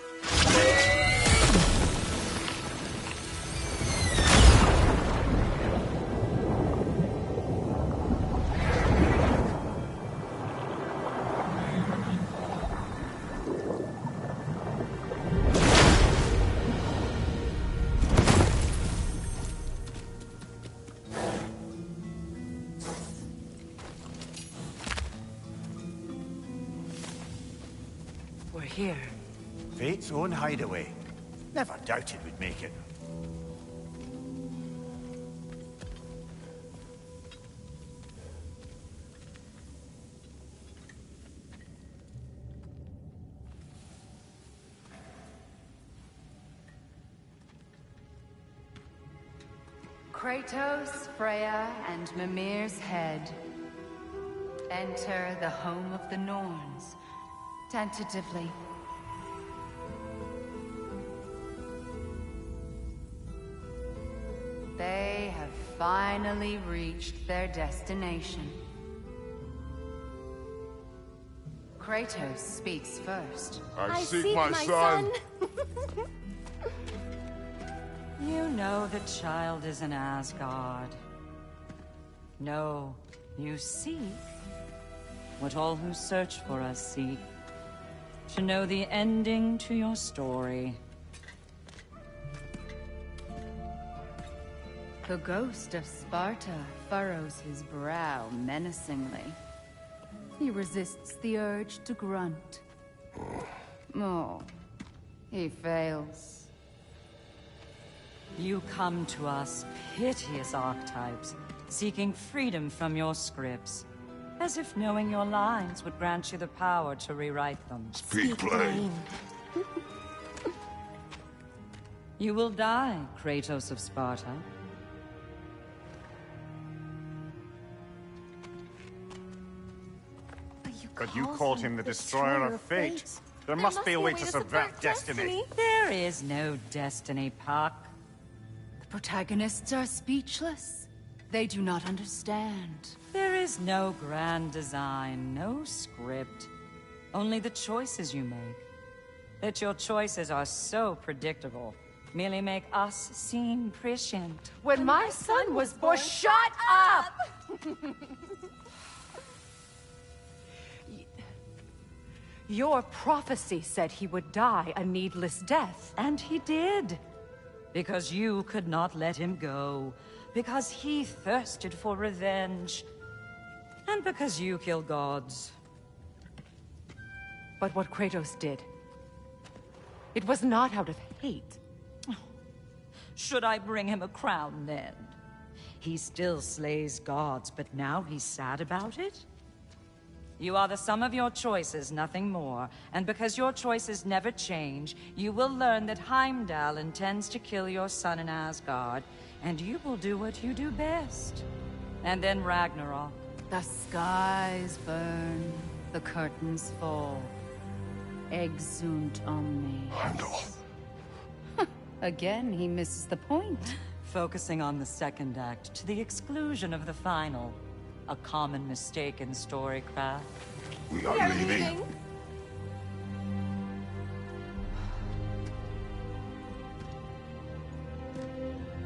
We're here. Fate's own hideaway. Never doubted we'd make it. Kratos, Freya, and Mimir's head. Enter the home of the Norns. Tentatively. They have finally reached their destination. Kratos speaks first. I seek my son. You know the child is in Asgard. No, you seek what all who search for us seek. To know the ending to your story. The ghost of Sparta furrows his brow menacingly. He resists the urge to grunt. Oh, he fails. You come to us, piteous archetypes, seeking freedom from your scripts. As if knowing your lines would grant you the power to rewrite them. Speak plain. You will die, Kratos of Sparta. But you called him the Destroyer of Fate. There must be a way to subvert destiny. There is no destiny, Puck. The protagonists are speechless. They do not understand. There is no grand design, no script. Only the choices you make. That your choices are so predictable merely make us seem prescient. When my son was born, shut up! Your prophecy said he would die a needless death. And he did. Because you could not let him go. Because he thirsted for revenge. And because you kill gods. But what Kratos did, it was not out of hate. Should I bring him a crown then? He still slays gods, but now he's sad about it? You are the sum of your choices, nothing more. And because your choices never change, you will learn that Heimdall intends to kill your son in Asgard, and you will do what you do best. And then Ragnarok. The skies burn, the curtains fall. Exunt omnes. Heimdall. Again, he misses the point. Focusing on the second act to the exclusion of the final. A common mistake in storycraft. We are leaving.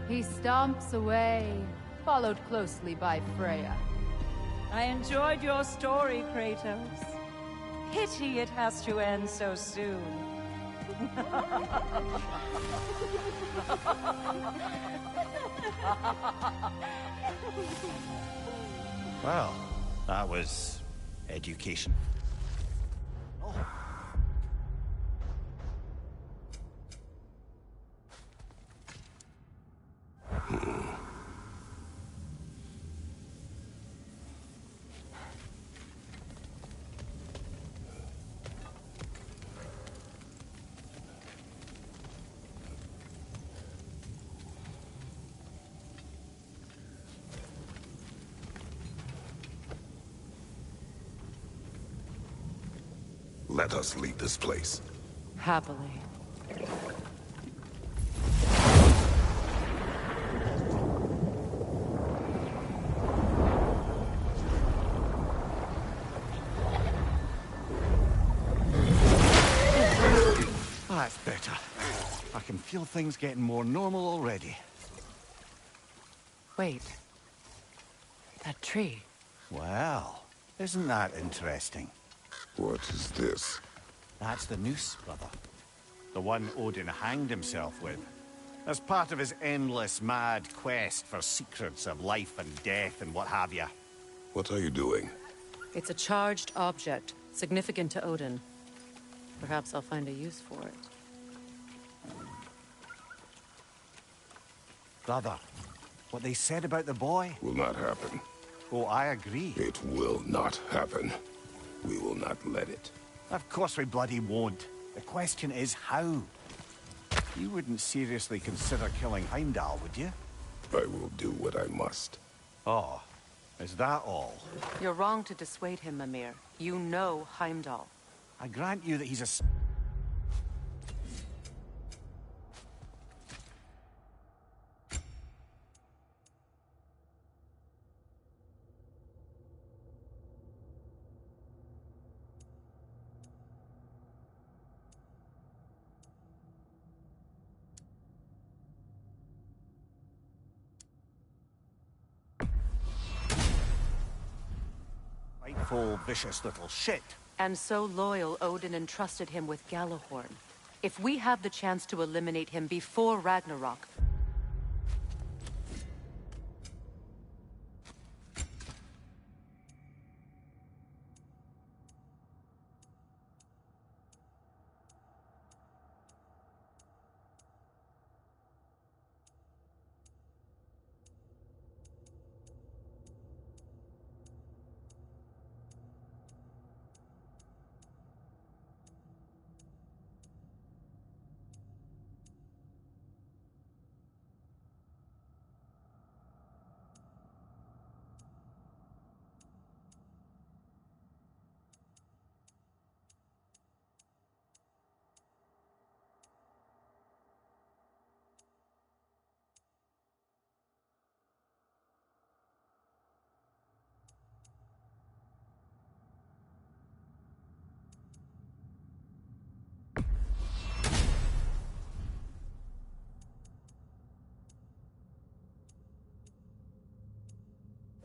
He stomps away, followed closely by Freya. I enjoyed your story, Kratos. Pity it has to end so soon. Well, that was education. Let us leave this place. Happily. better. I can feel things getting more normal already. Wait. That tree. Well, isn't that interesting? What is this? That's the noose, brother. The one Odin hanged himself with. As part of his endless, mad quest for secrets of life and death and what have you. What are you doing? It's a charged object, significant to Odin. Perhaps I'll find a use for it. Brother, what they said about the boy? Will not happen. Oh, I agree. It will not happen. We will not let it. Of course we bloody won't. The question is how? You wouldn't seriously consider killing Heimdall, would you? I will do what I must. Oh, is that all? You're wrong to dissuade him, Mimir. You know Heimdall. I grant you that he's a... Frightful, vicious little shit. And so loyal, Odin entrusted him with Gjallarhorn. If we have the chance to eliminate him before Ragnarok...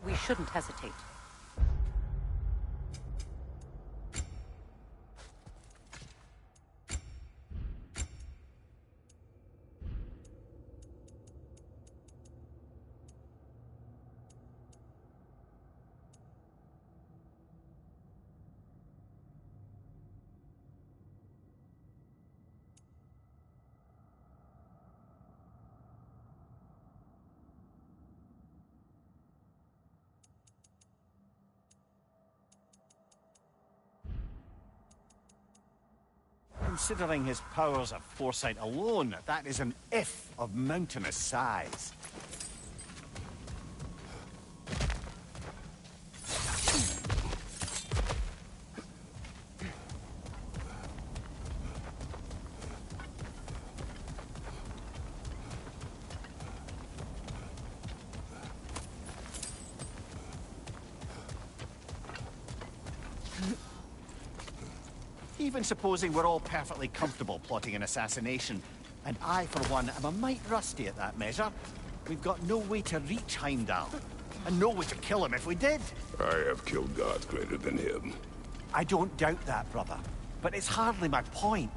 We shouldn't hesitate. Considering his powers of foresight alone, that is an if of mountainous size. Even supposing we're all perfectly comfortable plotting an assassination, and I, for one, am a mite rusty at that measure, we've got no way to reach Heimdall, and no way to kill him if we did. I have killed gods greater than him. I don't doubt that, brother, but it's hardly my point.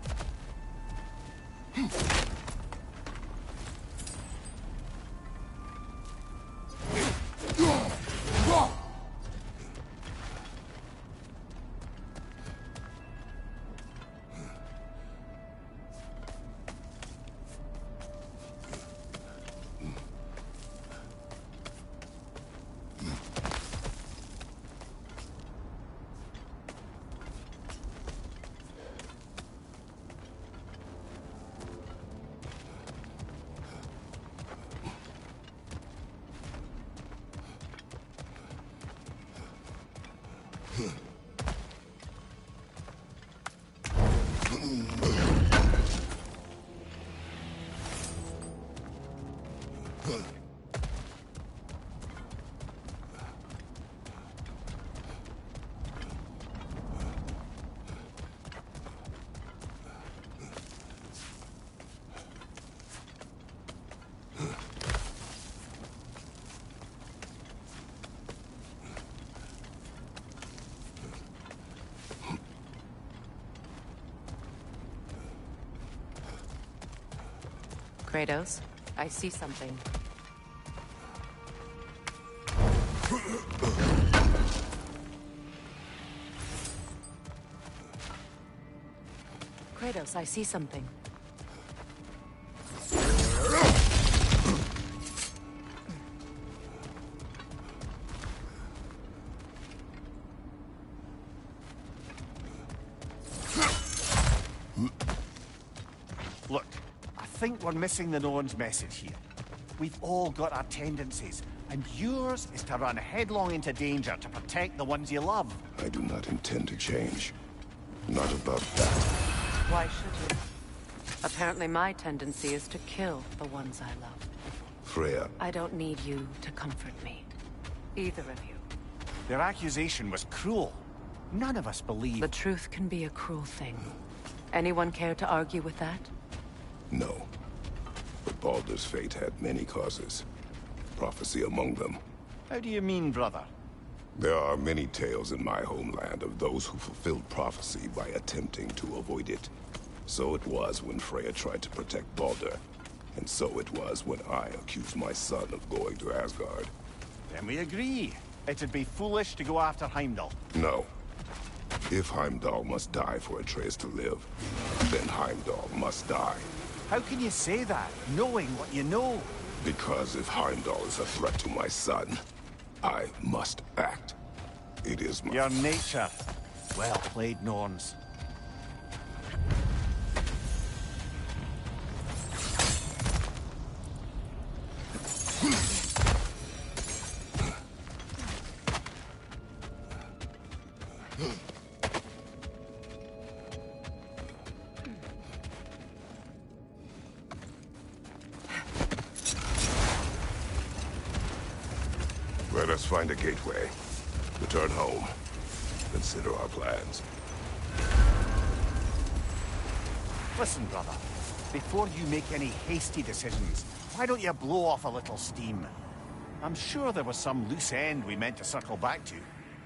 Kratos, I see something. Kratos, I see something. Look, I think we're missing the Norn's message here. We've all got our tendencies, and yours is to run headlong into danger to protect the ones you love. I do not intend to change. Not about that. Why should you? Apparently my tendency is to kill the ones I love. Freya, I don't need you to comfort me. Either of you. Their accusation was cruel. None of us believe. The truth can be a cruel thing. Anyone care to argue with that? no. But Baldur's fate had many causes. Prophecy among them. How do you mean, brother? There are many tales in my homeland of those who fulfilled prophecy by attempting to avoid it. So it was when Freya tried to protect Baldur. And so it was when I accused my son of going to Asgard. Then we agree. It'd be foolish to go after Heimdall. No. If Heimdall must die for Atreus to live, then Heimdall must die. How can you say that, knowing what you know? Because if Heimdall is a threat to my son, I must act. It is my... Your nature. Well played, Norns. Let us find a gateway. Return home. Consider our plans. Listen, brother. Before you make any hasty decisions, why don't you blow off a little steam? I'm sure there was some loose end we meant to circle back to.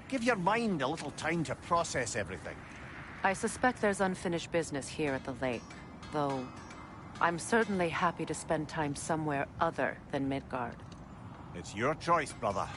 Give your mind a little time to process everything. I suspect there's unfinished business here at the lake, though I'm certainly happy to spend time somewhere other than Midgard. It's your choice, brother.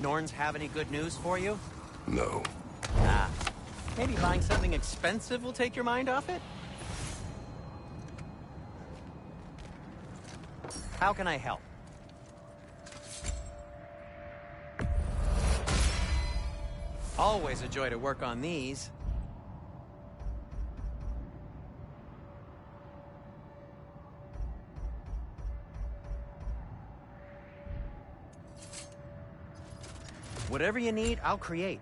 Norns have any good news for you? No. Ah, maybe buying something expensive will take your mind off it? How can I help? Always a joy to work on these. Whatever you need, I'll create.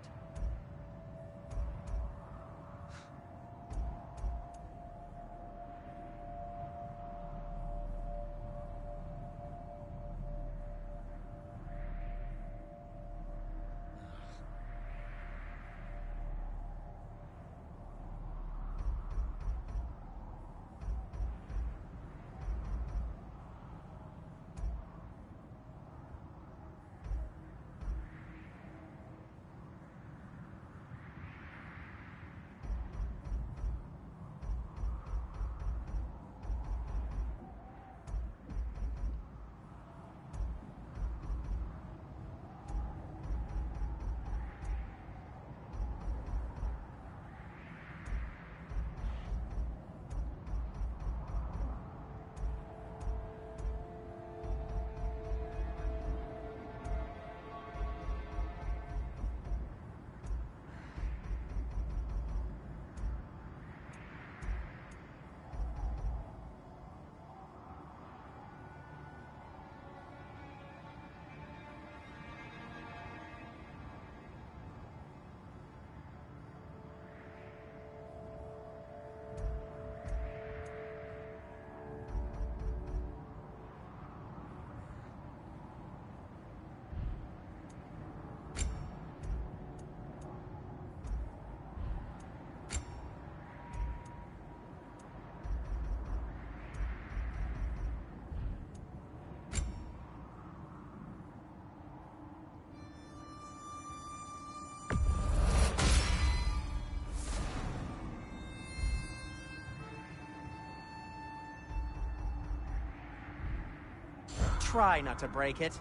try not to break it.